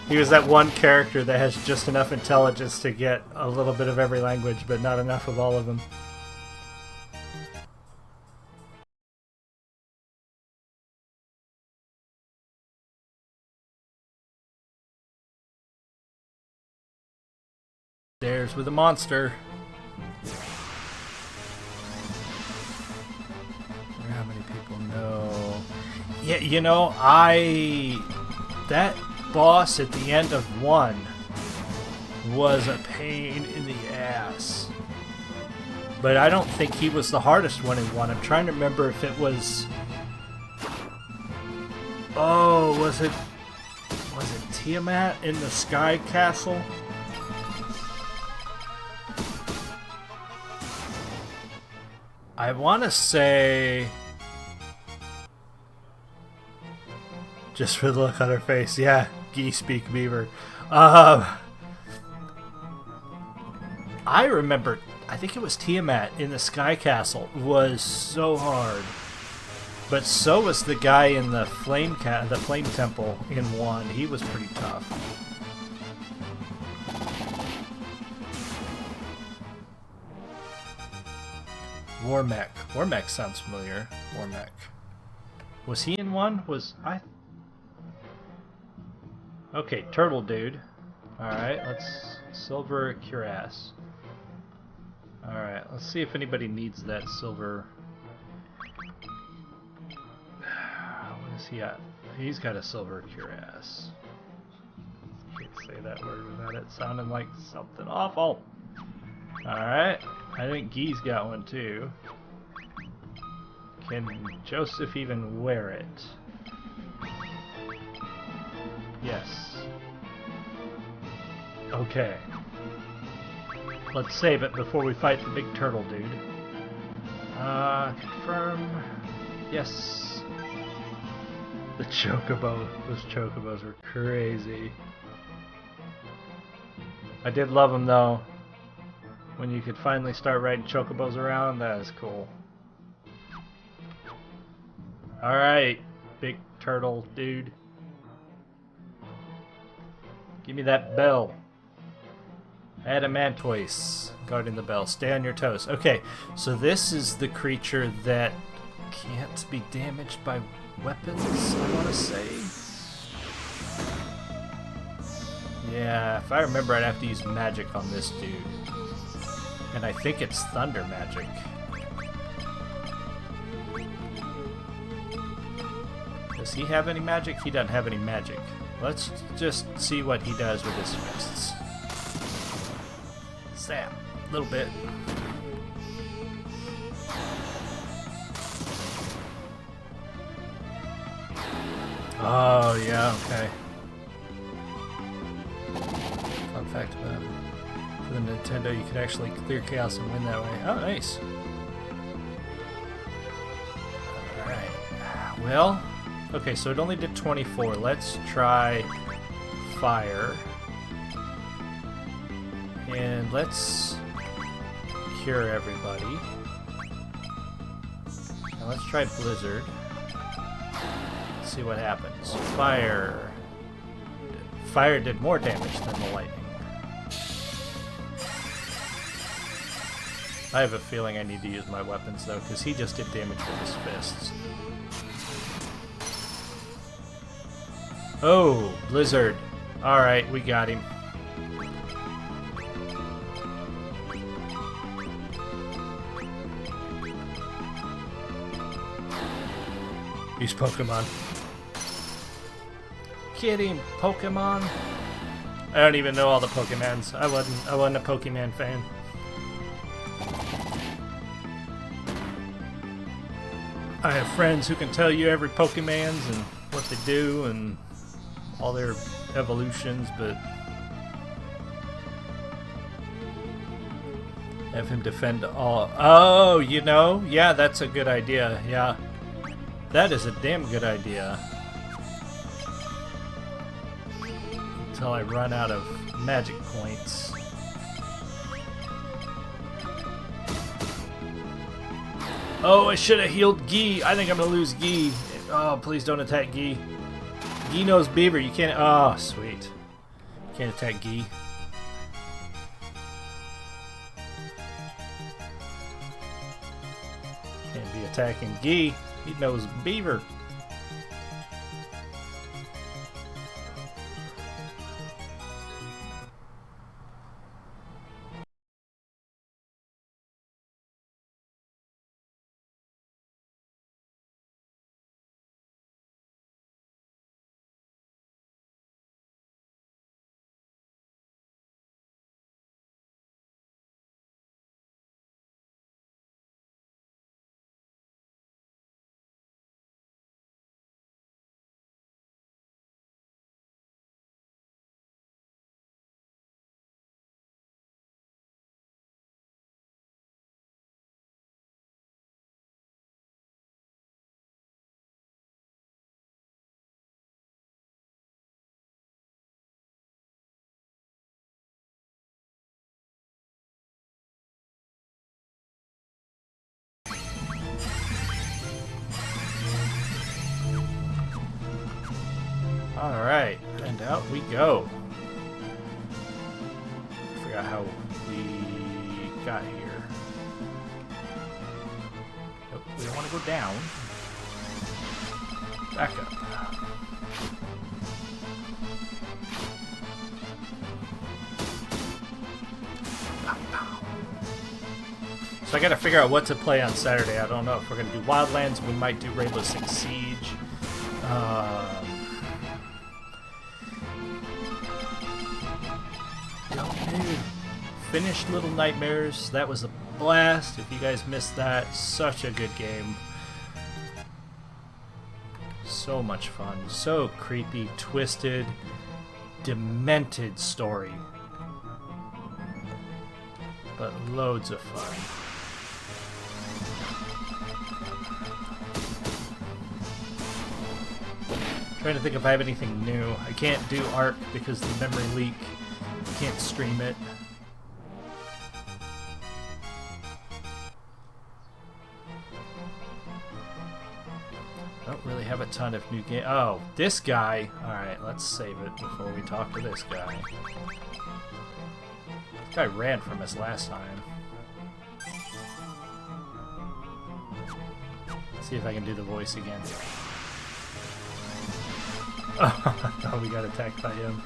He was that one character that has just enough intelligence to get a little bit of every language, but not enough of all of them. There's with a monster. How many people know? Yeah, you know, that boss at the end of 1 was a pain in the ass. But I don't think he was the hardest one in 1. I'm trying to remember if it was... Oh, was it Tiamat in the Sky Castle? I want to say... Just for the look on her face. Yeah, Gee speak beaver. I remember, I think it was Tiamat in the Sky Castle was so hard. But so was the guy in the Flame Temple in 1. He was pretty tough. Warmech. Warmech sounds familiar. Warmech. Was he in 1? Was I... Okay, Turtle Dude. Alright, let's... Silver Cuirass. Alright, let's see if anybody needs that silver. What is he at? He's got a silver cuirass. Can't say that word without it sounding like something awful. Alright, I think Guy's got one too. Can Joseph even wear it? Yes. Okay. Let's save it before we fight the big turtle dude. Confirm. Yes. The chocobo. Those chocobos were crazy. I did love them though. When you could finally start riding chocobos around, that is cool. Alright, big turtle dude. Give me that bell. Adamantoise, guarding the bell. Stay on your toes. Okay, so this is the creature that can't be damaged by weapons, I want to say. Yeah, if I remember, I'd have to use magic on this dude. And I think it's thunder magic. Does he have any magic? He doesn't have any magic. Let's just see what he does with his fists. Zap. A little bit. Oh, yeah, okay. Fun fact about it. For the Nintendo, you could actually clear chaos and win that way. Oh, nice. Alright. Well, okay, so it only did 24. Let's try fire. And let's cure everybody. Now let's try blizzard. Let's see what happens. Fire. Fire did more damage than the lightning. I have a feeling I need to use my weapons though, because he just did damage with his fists. Oh, blizzard. Alright, we got him. These Pokemon. Get him, Pokemon. I don't even know all the Pokemons. I wasn't a Pokemon fan. I have friends who can tell you every Pokemons and what they do and all their evolutions, but have him defend all. Oh, you know, yeah, that's a good idea. Yeah, that is a damn good idea. Until I run out of magic points. Oh, I should have healed Guy. I think I'm gonna lose Guy. Oh, please don't attack Guy. Guy knows Beaver. You can't. Oh, sweet. Can't attack Guy. Can't be attacking Guy. He knows Beaver. Alright, and out we go. I forgot how we got here. Nope, we don't want to go down. Back up. Pow, pow. So I gotta figure out what to play on Saturday. I don't know if we're gonna do Wildlands. We might do Rainbow Six Siege. Don't know. Finished Little Nightmares. That was a blast. If you guys missed that, such a good game. So much fun. So creepy, twisted, demented story. But loads of fun. Trying to think if I have anything new. I can't do Ark because the memory leak. Can't stream it. I don't really have a ton of new game. Oh, this guy. Alright, let's save it before we talk to this guy. This guy ran from us last time. Let's see if I can do the voice again. Oh, we got attacked by him.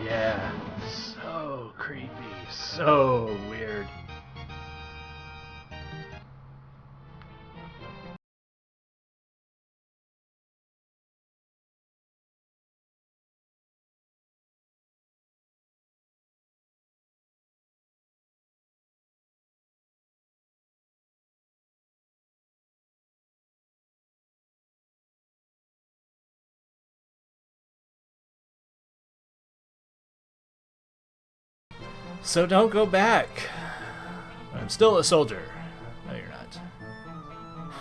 Yeah, so creepy, so weird. So don't go back. I'm still a soldier. No, you're not.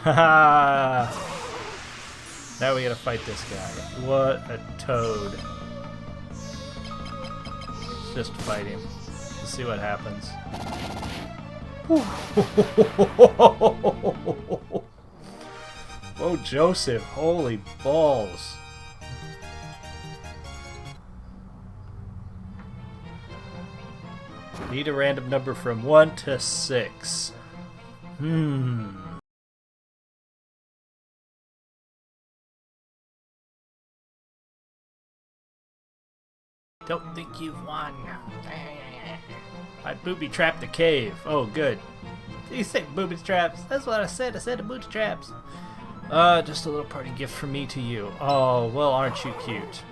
Haha. Now we gotta fight this guy. What a toad. Just fight him. Let's see what happens. Oh, Joseph. Holy balls. Need a random number from 1 to 6. Don't think you've won. I booby-trapped the cave. Oh, good. You said booby traps. That's what I said. I said booby traps. Just a little party gift from me to you. Oh, well, aren't you cute?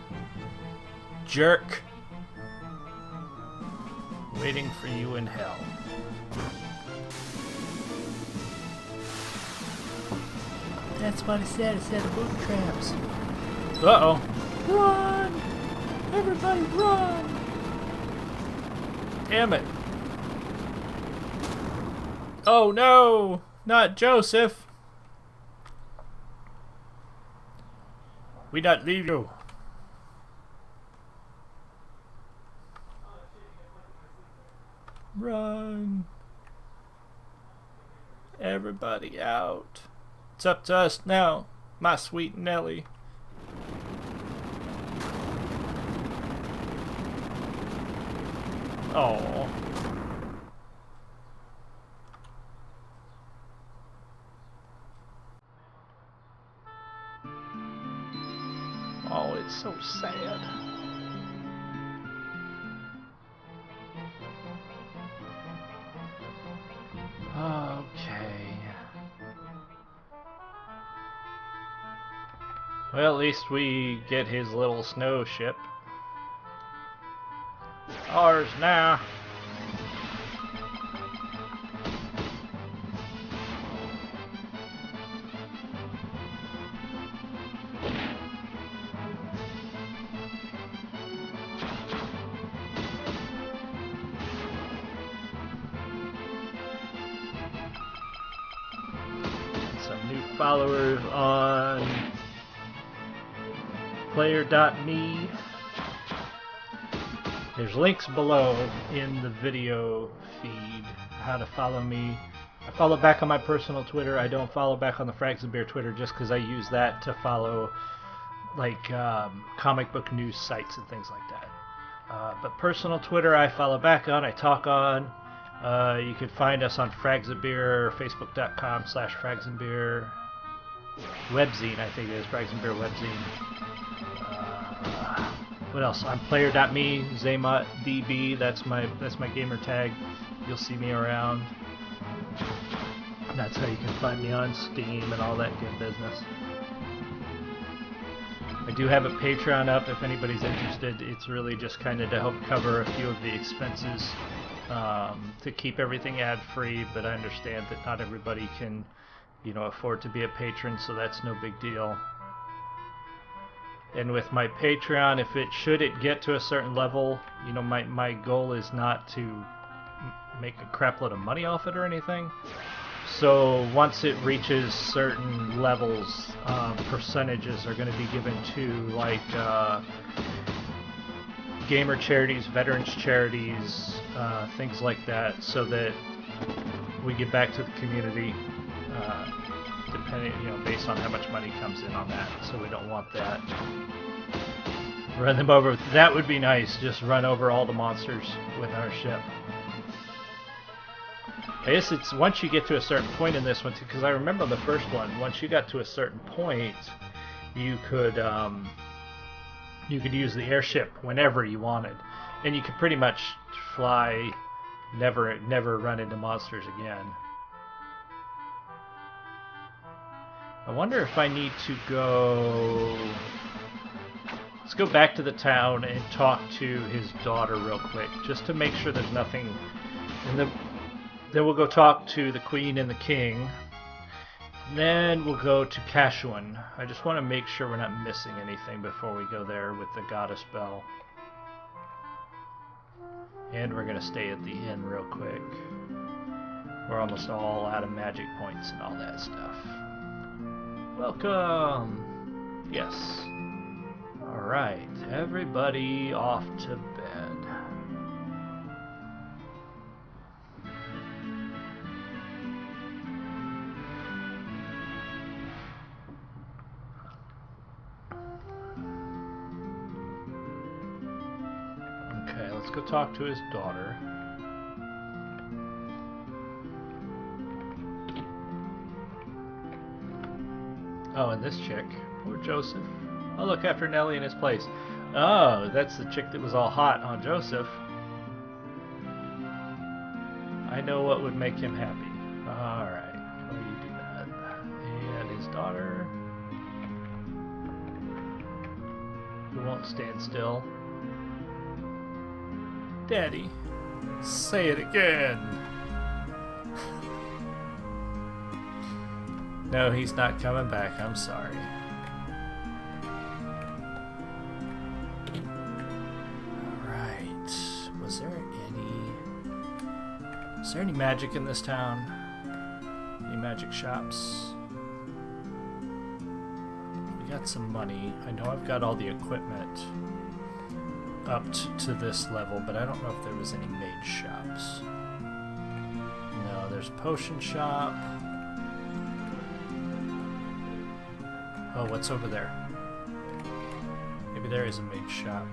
Jerk. Waiting for you in hell. That's what I said. I said booby traps. Uh-oh. Run! Everybody run! Damn it. Oh no! Not Joseph! We not leave you. Run. Everybody out. It's up to us now, my sweet Nelly. Oh. Oh, it's so sad. Okay. Well, at least we get his little snow ship. Ours now. Some new followers on player.me. There's links below in the video feed how to follow me. I follow back on my personal Twitter. I don't follow back on the Frags and Beer Twitter just because I use that to follow like comic book news sites and things like that. But personal Twitter I follow back on, I talk on. You can find us on Frags and Beer, facebook.com/fragsandbeer. Webzine, I think it is, Frags and Beer Webzine. What else? I'm player.me, ZaymotDB. That's my gamer tag. You'll see me around. That's how you can find me on Steam and all that good business. I do have a Patreon up if anybody's interested. It's really just kind of to help cover a few of the expenses to keep everything ad-free, but I understand that not everybody can, afford to be a patron, so that's no big deal. And with my Patreon, should it get to a certain level, my goal is not to make a crap load of money off it or anything. So once it reaches certain levels, percentages are going to be given to like gamer charities, veterans charities, things like that, so that we get back to the community, depending, based on how much money comes in on that. So we don't want that. Run them over. That would be nice. Just run over all the monsters with our ship. I guess it's once you get to a certain point in this one, because I remember the first one, once you got to a certain point, you could use the airship whenever you wanted, and you could pretty much fly, never run into monsters again. I wonder if I need to go. Let's go back to the town and talk to his daughter real quick, just to make sure there's nothing. Then we'll go talk to the Queen and the King. Then we'll go to Kashuan. I just want to make sure we're not missing anything before we go there with the Goddess Bell. And we're going to stay at the inn real quick. We're almost all out of magic points and all that stuff. Welcome! Yes. Alright, everybody off to bed. Let's go talk to his daughter. Oh, and this chick. Poor Joseph. I'll look after Nellie in his place. Oh, that's the chick that was all hot on Joseph. I know what would make him happy. Alright. Well, you do that. And his daughter. Who won't stand still. Daddy, say it again. No, he's not coming back. I'm sorry. Alright. Is there any magic in this town? Any magic shops? We got some money. I know I've got all the equipment up to this level, but I don't know if there was any mage shops. No, there's a potion shop. Oh, what's over there? Maybe there is a mage shop.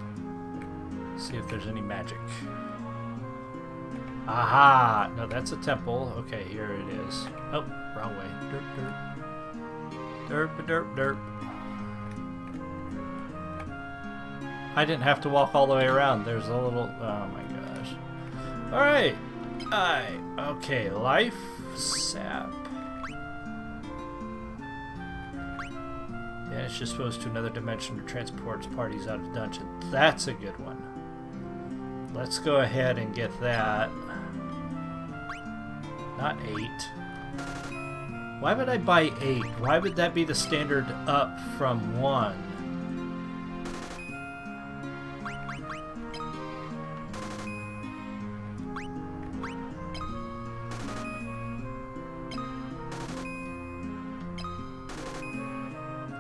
See if there's any magic. Aha! No, that's a temple. Okay, here it is. Oh, wrong way. Derp, derp. Derp, derp, derp. I didn't have to walk all the way around. There's a little... Oh my gosh. Alright. Okay, life sap. Banish just goes to another dimension or transports parties out of dungeon. That's a good one. Let's go ahead and get that. Not 8. Why would I buy 8? Why would that be the standard up from 1?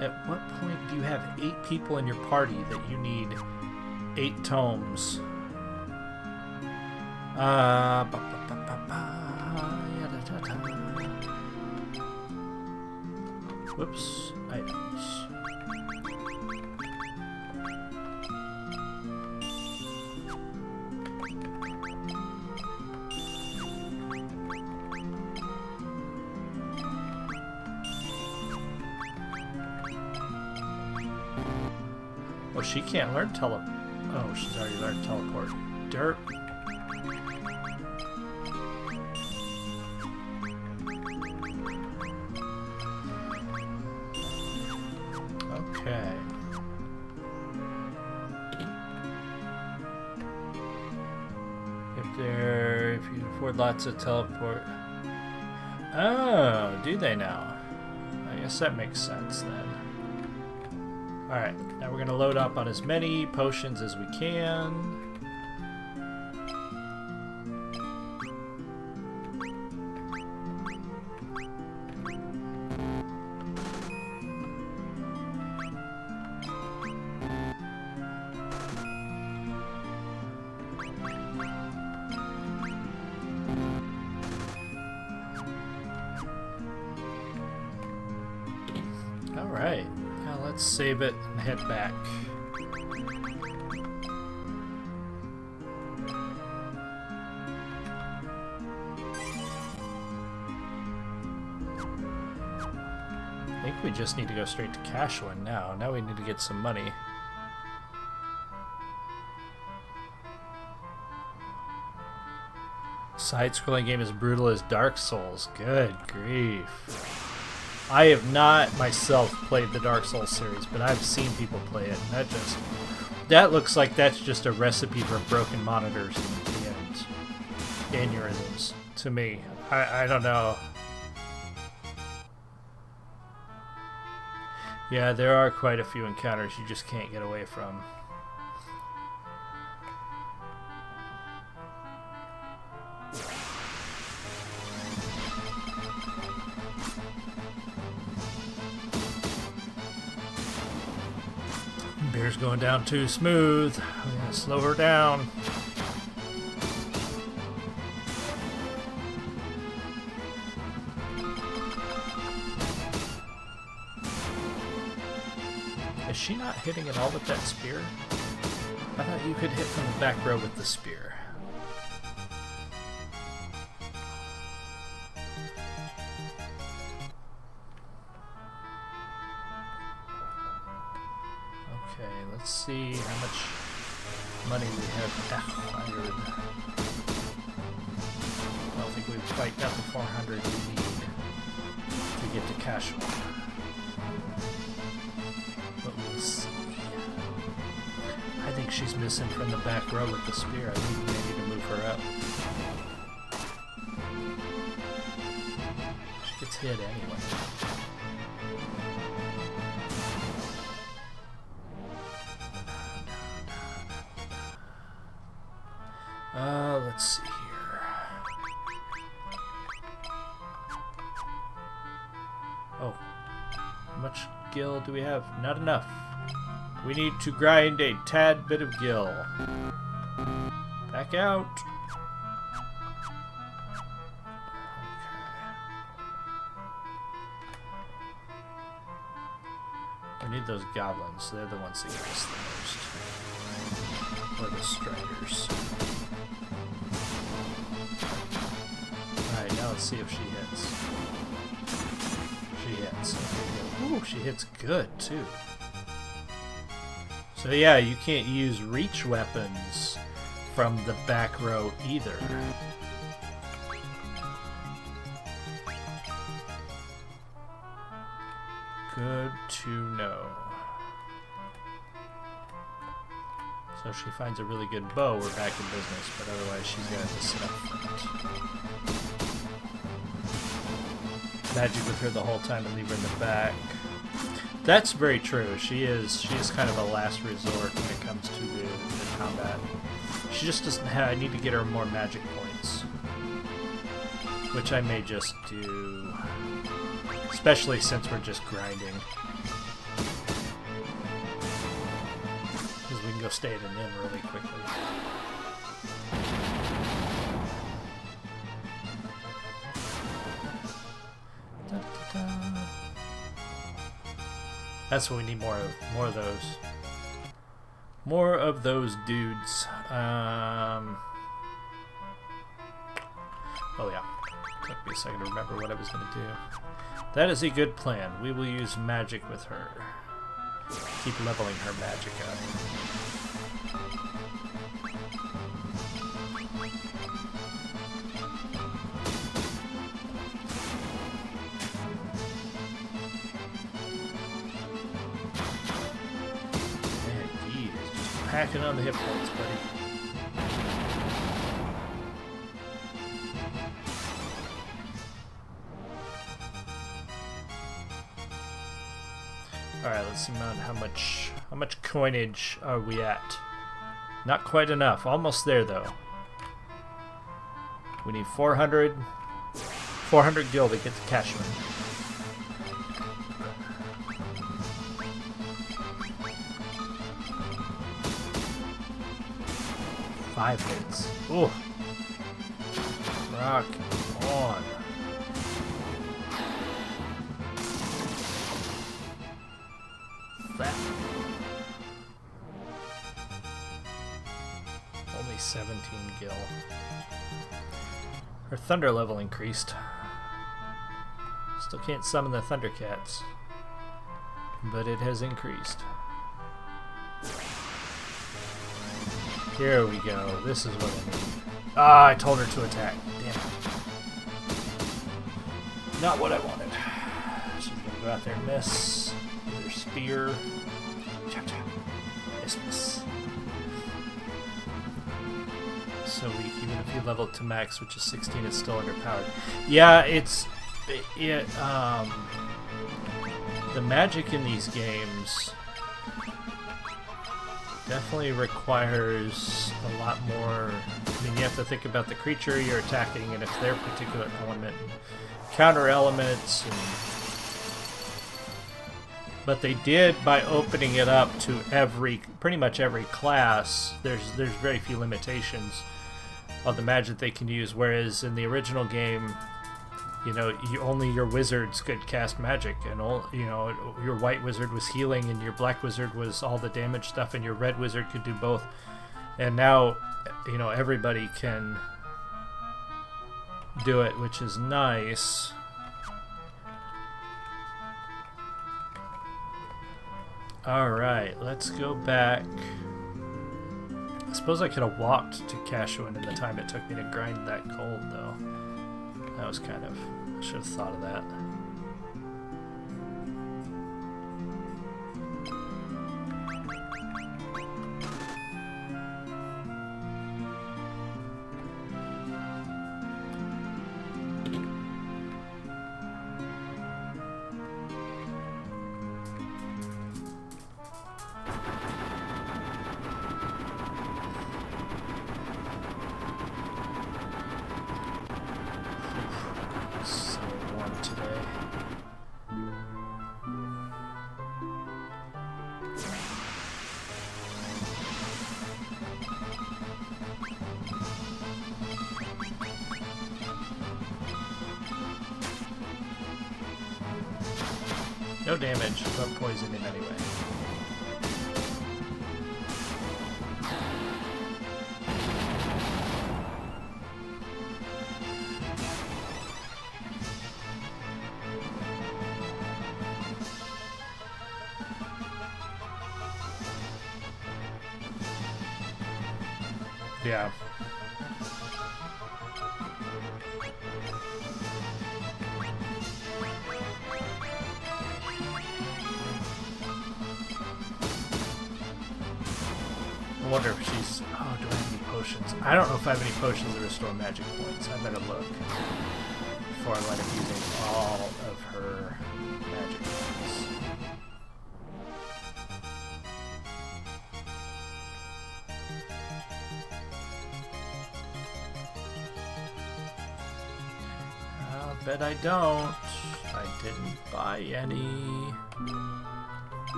At what point do you have 8 people in your party that you need 8 tomes? Whoops. Items. Well, she can't learn teleport. Oh, she's already learned teleport. Derp. Okay. If you can afford lots of teleport. Oh, do they now? I guess that makes sense then. Alright, now we're going to load up on as many potions as we can. Alright, now let's save it and head back. I think we just need to go straight to Cashwin now. Now we need to get some money. Side-scrolling game as brutal as Dark Souls. Good grief. I have not myself played the Dark Souls series, but I've seen people play it, and that looks like that's just a recipe for broken monitors and aneurysms to me. I don't know. Yeah, there are quite a few encounters you just can't get away from. Beer's going down too smooth. We gotta slow her down. Is she not hitting at all with that spear? I thought you could hit from the back row with the spear. Okay, let's see how much money we have acquired. I don't think we've quite got the 400 we need to get to Cashwin. But we'll see. I think she's missing from the back row with the spear. I think we may need to move her up. She gets hit anyway. Let's see here. Oh, how much gil do we have? Not enough. We need to grind a tad bit of gil. Back out. Okay. We need those goblins. They're the ones that give us the most. Or the striders. Alright, now let's see if she hits. She hits. Okay, ooh, she hits good, too. So yeah, you can't use reach weapons from the back row either. Good to know. So if she finds a really good bow, we're back in business, but otherwise she's gonna have to sit up front. Magic with her the whole time and leave her in the back. That's very true. She is kind of a last resort when it comes to the combat. She just doesn't have... I need to get her more magic points. Which I may just do. Especially since we're just grinding. Because we can go stay at an inn really quickly. That's what we need more of. More of those. More of those dudes. Oh yeah. Took me a second to remember what I was going to do. That is a good plan. We will use magic with her. keep leveling her magic up. Man, he is just packing on the hit points, buddy. Alright, let's see how much coinage are we at? Not quite enough. Almost there though. We need 400 gil to get to Cashman. Five hits. Ooh. Rock on. That. Only 17 gil. Her thunder level increased. Still can't summon the Thundercats, but it has increased. Here we go. This is what I need. Ah, I told her to attack. Damn it. Not what I wanted. She's gonna go out there and miss. With her spear. Chop chop. Miss miss. So weak, even if you level to max, which is 16, it's still underpowered. Yeah, the magic in these games definitely requires a lot more. I mean, you have to think about the creature you're attacking and if their particular element, counter elements. But they did, by opening it up to pretty much every class. There's very few limitations of the magic they can use. Whereas in the original game, you know, only your wizards could cast magic, and your white wizard was healing, and your black wizard was all the damage stuff, and your red wizard could do both. And now, you know, everybody can do it, which is nice. All right, let's go back. I suppose I could have walked to Cashuan in the time it took me to grind that gold, though. That was kind of... I should have thought of that. No damage, but poison him anyway. Yeah. I wonder if she's... Oh, do I have any potions? I don't know if I have any potions that restore magic points. I better look before I wind up using all of her magic points. I'll bet I don't. I didn't buy any.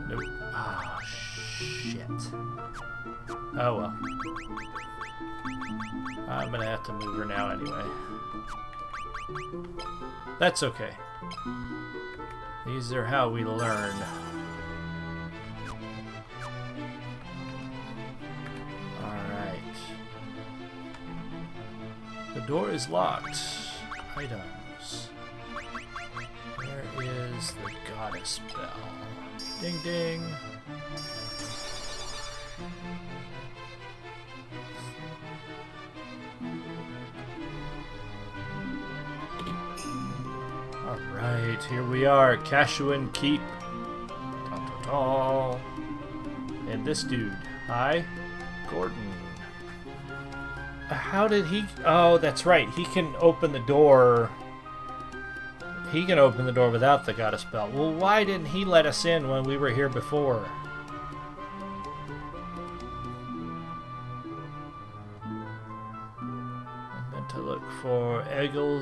Nope. Ah, shit. Oh well. I'm gonna have to move her now anyway. That's okay. These are how we learn. Alright. The door is locked. Items. Where is the goddess bell? Ding ding. Alright, here we are, Cashuan Keep. Ta-ta-ta. And this dude. Hi, Gordon. How did he... Oh, that's right. He can open the door. He can open the door without the goddess bell. Well, why didn't he let us in when we were here before? I'm meant to look for eagle.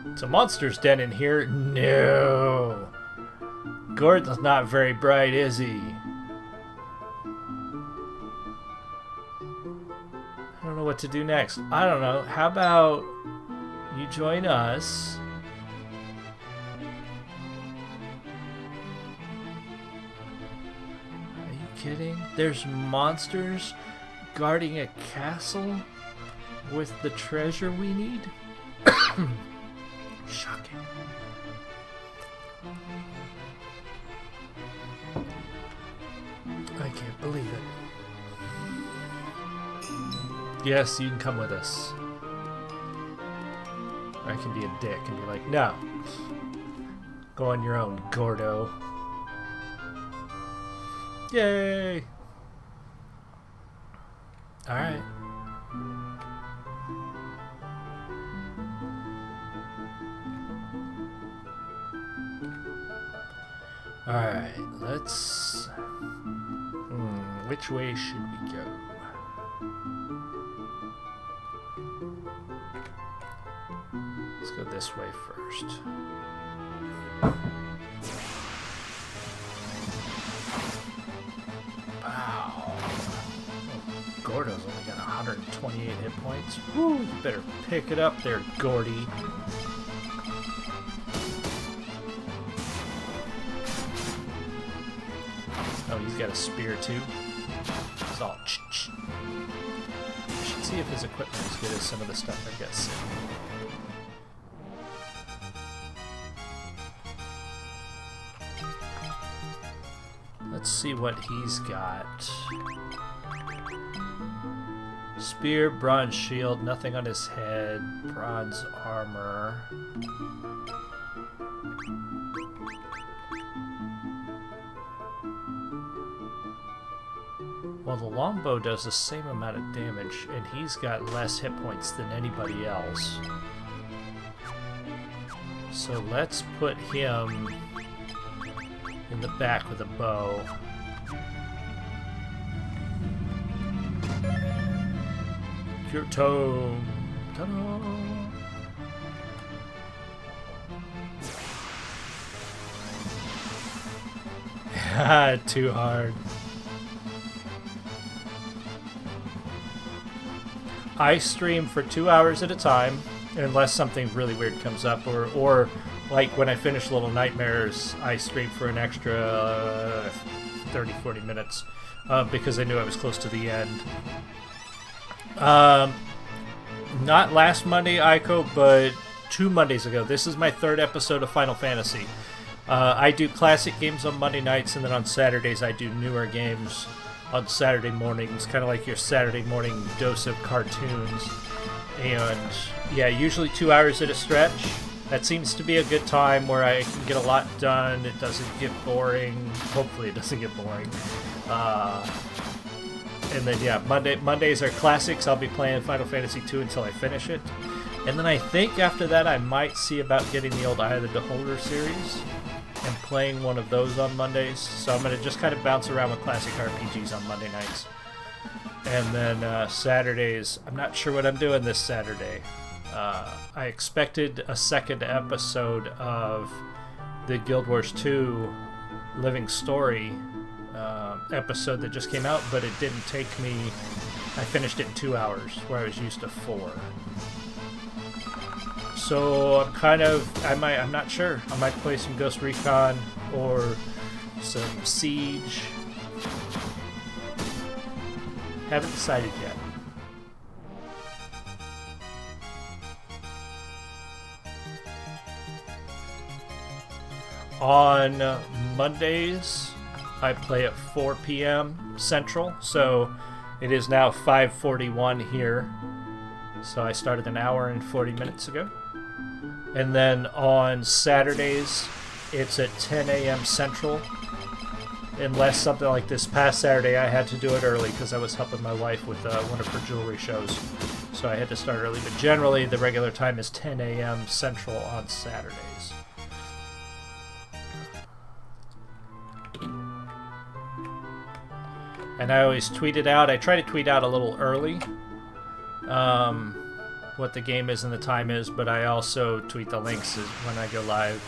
It's a monster's den in here. No. Gordon's not very bright, is he? I don't know what to do next. I don't know. How about you join us? Are you kidding? There's monsters guarding a castle with the treasure we need? Shocking. I can't believe it. Yes, you can come with us. Or I can be a dick and be like, no. Go on your own, Gordo. Yay! Alright. Alright, let's... which way should we go? Let's go this way first. Wow. Oh, Gordo's only got 128 hit points. Woo, you better pick it up there, Gordy. Oh, he's got a spear too. It's all ch-ch. I should see if his equipment is good as some of the stuff I got sitting. Let's see what he's got. Spear, bronze shield, nothing on his head, bronze armor. Well, the longbow does the same amount of damage, and he's got less hit points than anybody else. So let's put him in the back with a bow. Cure tome. Ta-da! Too hard. I stream for 2 hours at a time, unless something really weird comes up, or like when I finish Little Nightmares, I stream for an extra 30-40 minutes because I knew I was close to the end. Not last Monday, Aiko, but 2 Mondays ago. This is my 3rd episode of Final Fantasy. I do classic games on Monday nights, and then on Saturdays I do newer games on Saturday mornings, kind of like your Saturday morning dose of cartoons. And yeah, usually 2 hours at a stretch. That seems to be a good time where I can get a lot done. It doesn't get boring. Hopefully it doesn't get boring. And then yeah, Mondays are classics. I'll be playing Final Fantasy II until I finish it. And then I think after that I might see about getting the old Eye of the Beholder series and playing one of those on Mondays. So I'm going to just kind of bounce around with classic RPGs on Monday nights. And then Saturdays, I'm not sure what I'm doing this Saturday. I expected a 2nd episode of the Guild Wars 2 Living Story episode that just came out, but it didn't take me... I finished it in 2 hours, where I was used to 4. So I'm kind of... I'm not sure. I might play some Ghost Recon or some Siege. Haven't decided yet. On Mondays, I play at 4 p.m. Central, so it is now 5:41 here. So I started an hour and 40 minutes ago. And then on Saturdays, it's at 10 a.m. Central. Unless something like this past Saturday, I had to do it early because I was helping my wife with one of her jewelry shows. So I had to start early. But generally, the regular time is 10 a.m. Central on Saturdays. And I always tweet it out. I try to tweet out a little early what the game is and the time is, but I also tweet the links when I go live.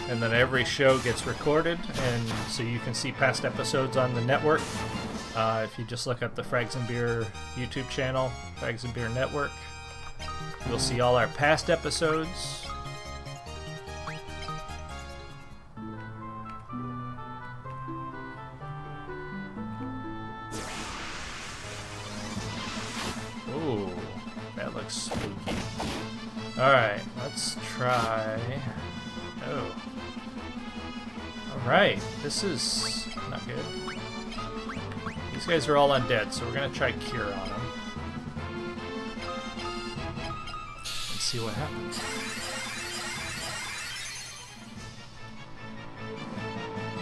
And then every show gets recorded, and so you can see past episodes on the network. If you just look up the Frags and Beer YouTube channel, Frags and Beer Network, you'll see all our past episodes. Ooh, that looks spooky. Alright, let's try... Oh. Alright, this is not good. These guys are all undead, so we're going to try Cure on them. And see what happens.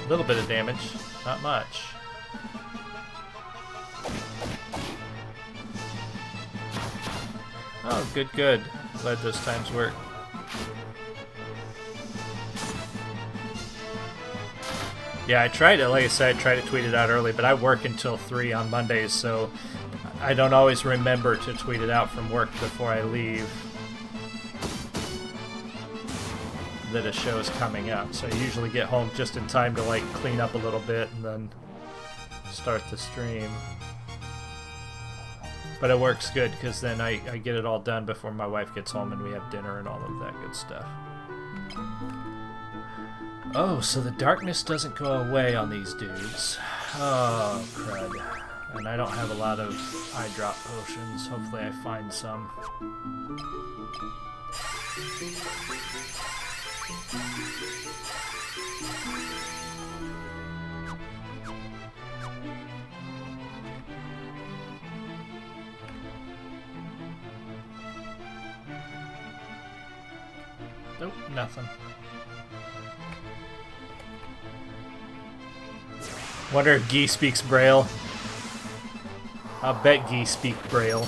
A little bit of damage, not much. Oh, good, good. Glad those times work. Yeah, I tried it, like I said, I tried to tweet it out early, but I work until 3 on Mondays, so I don't always remember to tweet it out from work before I leave that a show is coming up. So I usually get home just in time to like clean up a little bit and then start the stream. But it works good because then I get it all done before my wife gets home and we have dinner and all of that good stuff. Oh, so the darkness doesn't go away on these dudes. Oh, crud. And I don't have a lot of eye drop potions. Hopefully I find some. Nope, nothing. Wonder if Guy speaks Braille. I'll bet Guy speak Braille.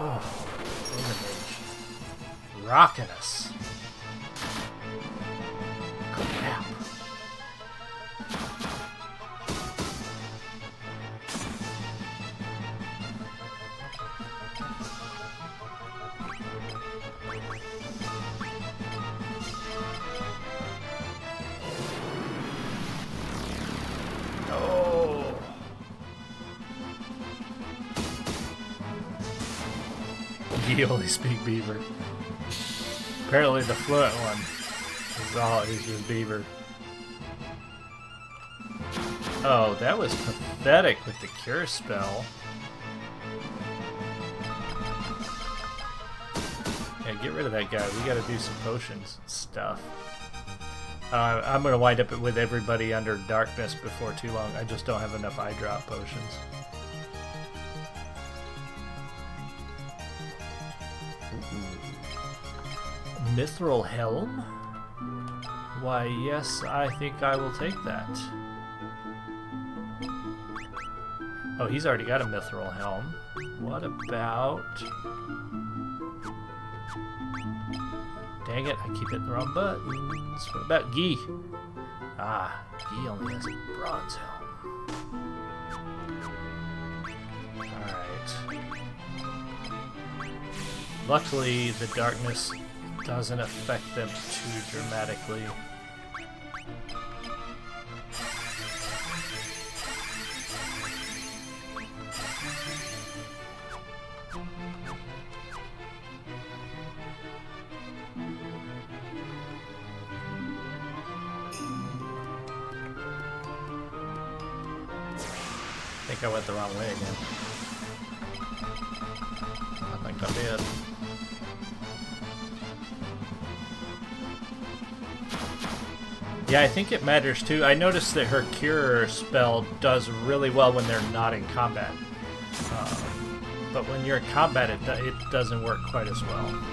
Oh, image. Rocking us. Crap. You only speak Beaver. Apparently the fluent one is just Beaver. Oh, that was pathetic with the cure spell. Yeah, get rid of that guy. We gotta do some potions and stuff. I'm gonna wind up with everybody under darkness before too long. I just don't have enough eye drop potions. Mithril Helm? Why, yes, I think I will take that. Oh, he's already got a Mithril Helm. What about... Dang it, I keep hitting the wrong buttons. What about Guy? Ah, Guy only has a bronze helm. Alright. Luckily, the darkness doesn't affect them too dramatically. I think I went the wrong way again. I think I did. Yeah, I think it matters too. I noticed that her cure spell does really well when they're not in combat. But when you're in combat, it doesn't work quite as well.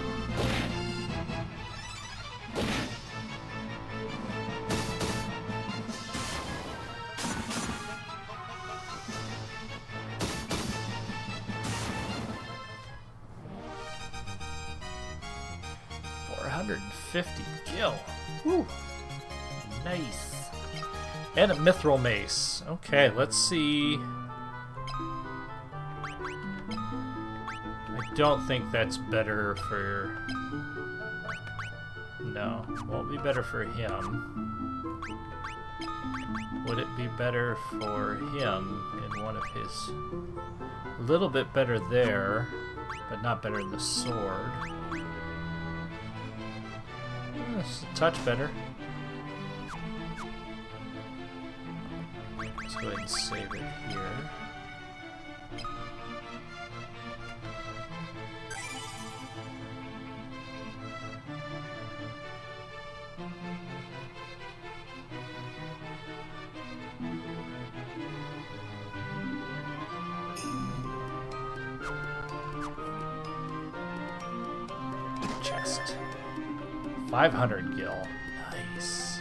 Gil. Woo. Nice. And a mithril mace. Okay, let's see. I don't think that's better for... No, won't be better for him. Would it be better for him in one of his... A little bit better there, but not better in the sword. It's a touch better. Let's go ahead and save it here. Chest. 500 gil. Nice.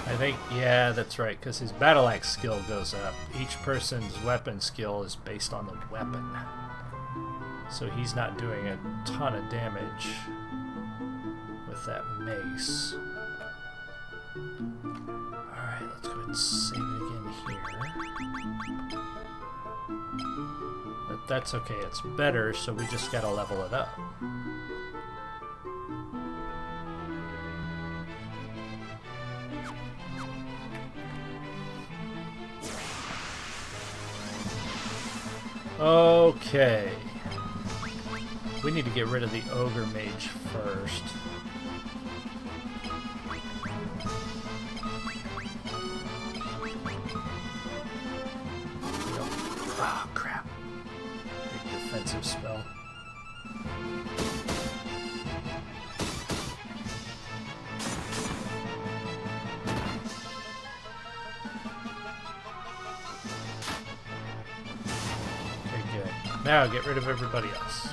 I think, yeah, that's right, because his battle axe skill goes up. Each person's weapon skill is based on the weapon. So he's not doing a ton of damage with that mace. Alright, let's go ahead and save it again here. But that's okay, it's better, so we just gotta level it up. Okay. We need to get rid of the ogre mage first. Oh, crap. Big defensive spell. Now get rid of everybody else.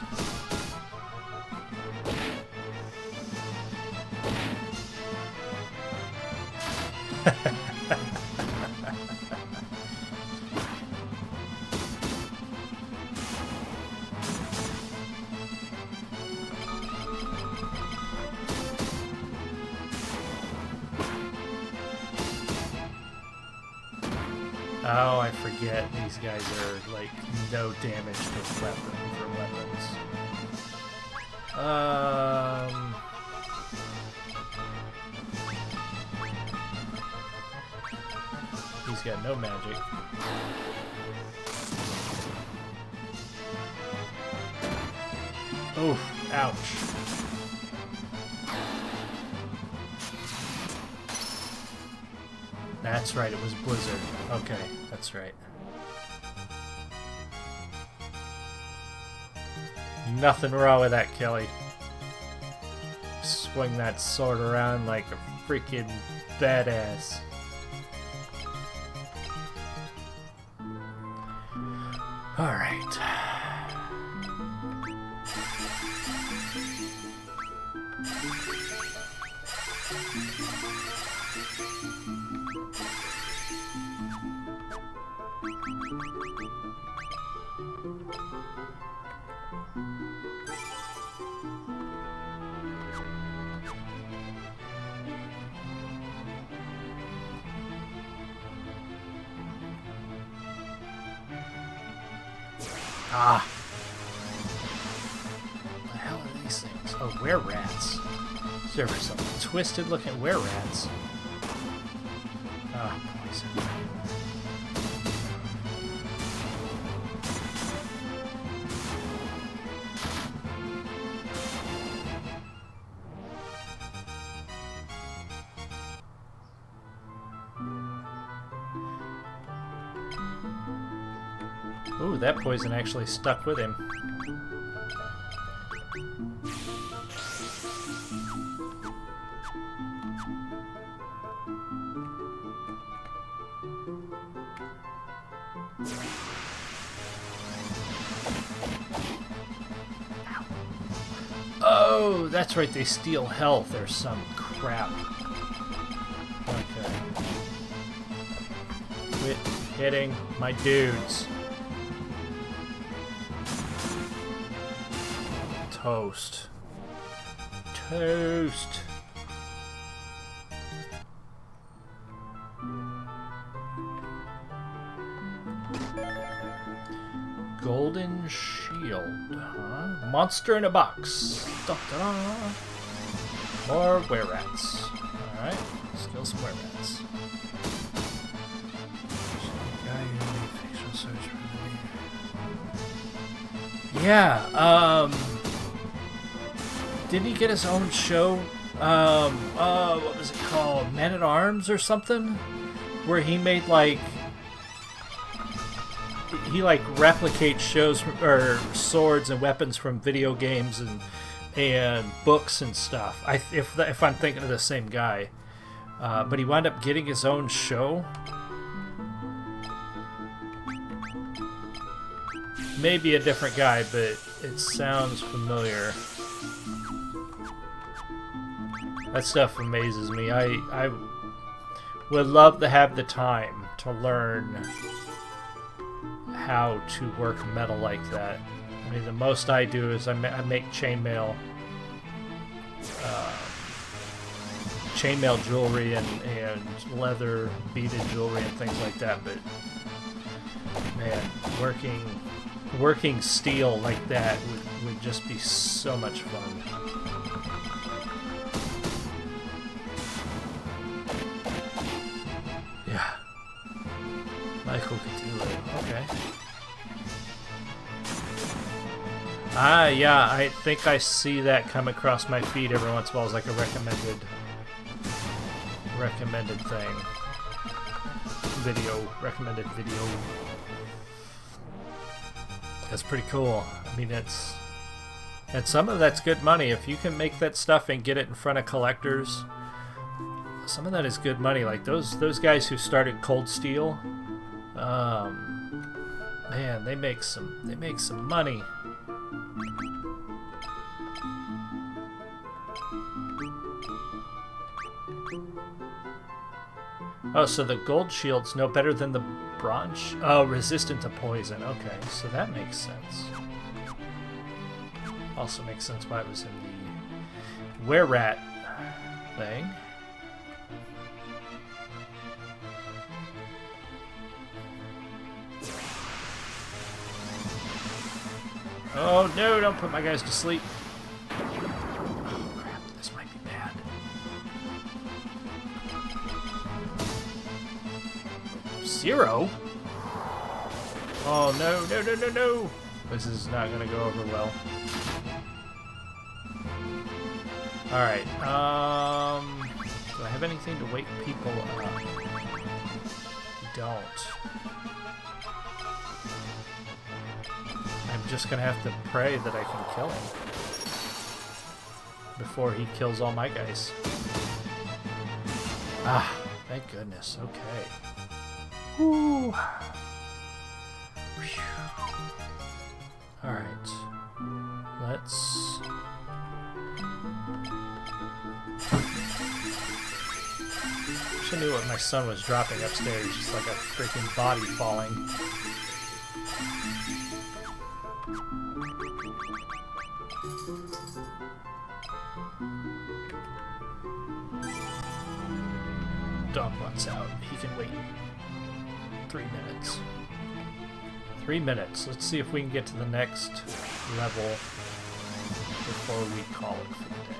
Oh, I forget. These guys are like no damage to weapons. He's got no magic. Oof, ouch. That's right, it was Blizzard. Okay, that's right. Nothing wrong with that, Kelly. Swing that sword around like a freaking badass. Alright. Ah. What the hell are these things? Oh, were-rats. Is there some twisted-looking were-rats? Ah, poison. Ooh, that poison actually stuck with him. Oh, that's right, they steal health or some crap. Okay. Quit hitting my dudes. Toast. Toast. Golden shield, huh? Monster in a box. Da-da. More were-rats. Alright, let's kill some were-rats. Yeah, didn't he get his own show? What was it called? Men at Arms or something? Where he made like replicates shows or swords and weapons from video games and books and stuff. If I'm thinking of the same guy, but he wound up getting his own show. Maybe a different guy, but it sounds familiar. That stuff amazes me. I would love to have the time to learn how to work metal like that. I mean, the most I do is I make chainmail jewelry and leather beaded jewelry and things like that, but man, working steel like that would just be so much fun. Yeah. Michael Cthulhu. Okay. Ah, yeah, I think I see that come across my feed every once in a while as like a recommended thing. Recommended video. That's pretty cool. I mean, and some of that's good money. If you can make that stuff and get it in front of collectors, some of that is good money. Like those guys who started Cold Steel, man, they make some money. Oh, so the gold shield's no better than the bronze? Oh, resistant to poison. Okay, so that makes sense. Also makes sense why it was in the were-rat thing. Oh no, don't put my guys to sleep. Oh crap, this might be bad. Zero? Oh no, no, no, no, no! This is not gonna go over well. Alright, do I have anything to wake people up? Don't. I'm just gonna have to pray that I can kill him before he kills all my guys. Ah, thank goodness. Okay. Whew. Alright. Let's... I knew what my son was dropping upstairs, just like a freaking body falling. Dog wants out. He can wait 3 minutes. 3 minutes. Let's see if we can get to the next level before we call it for the day.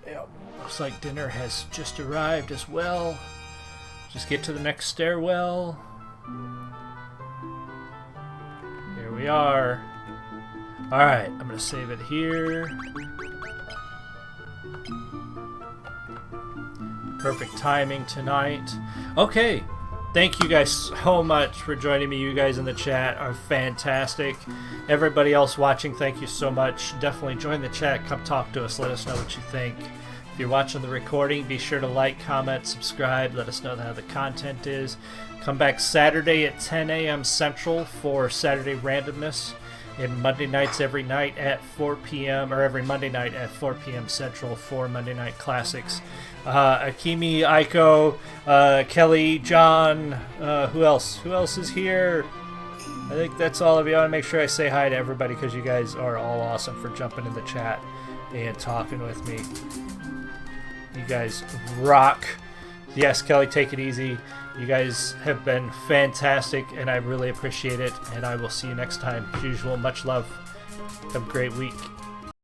Yep. Looks like dinner has just arrived as well. Just get to the next stairwell. Here we are. Alright, I'm going to save it here. Perfect timing tonight. Okay, thank you guys so much for joining me. You guys in the chat are fantastic. Everybody else watching, thank you so much. Definitely join the chat. Come talk to us. Let us know what you think. If you're watching the recording, be sure to like, comment, subscribe. Let us know how the content is. Come back Saturday at 10 a.m. Central for Saturday Randomness. And Monday nights every night at 4 p.m. or every Monday night at 4 p.m. Central for Monday Night Classics. Akimi, Aiko, Kelly, John, who else? Who else is here? I think that's all of you. I want to make sure I say hi to everybody because you guys are all awesome for jumping in the chat and talking with me. You guys rock. Yes, Kelly, take it easy. You guys have been fantastic, and I really appreciate it. And I will see you next time. As usual, much love. Have a great week.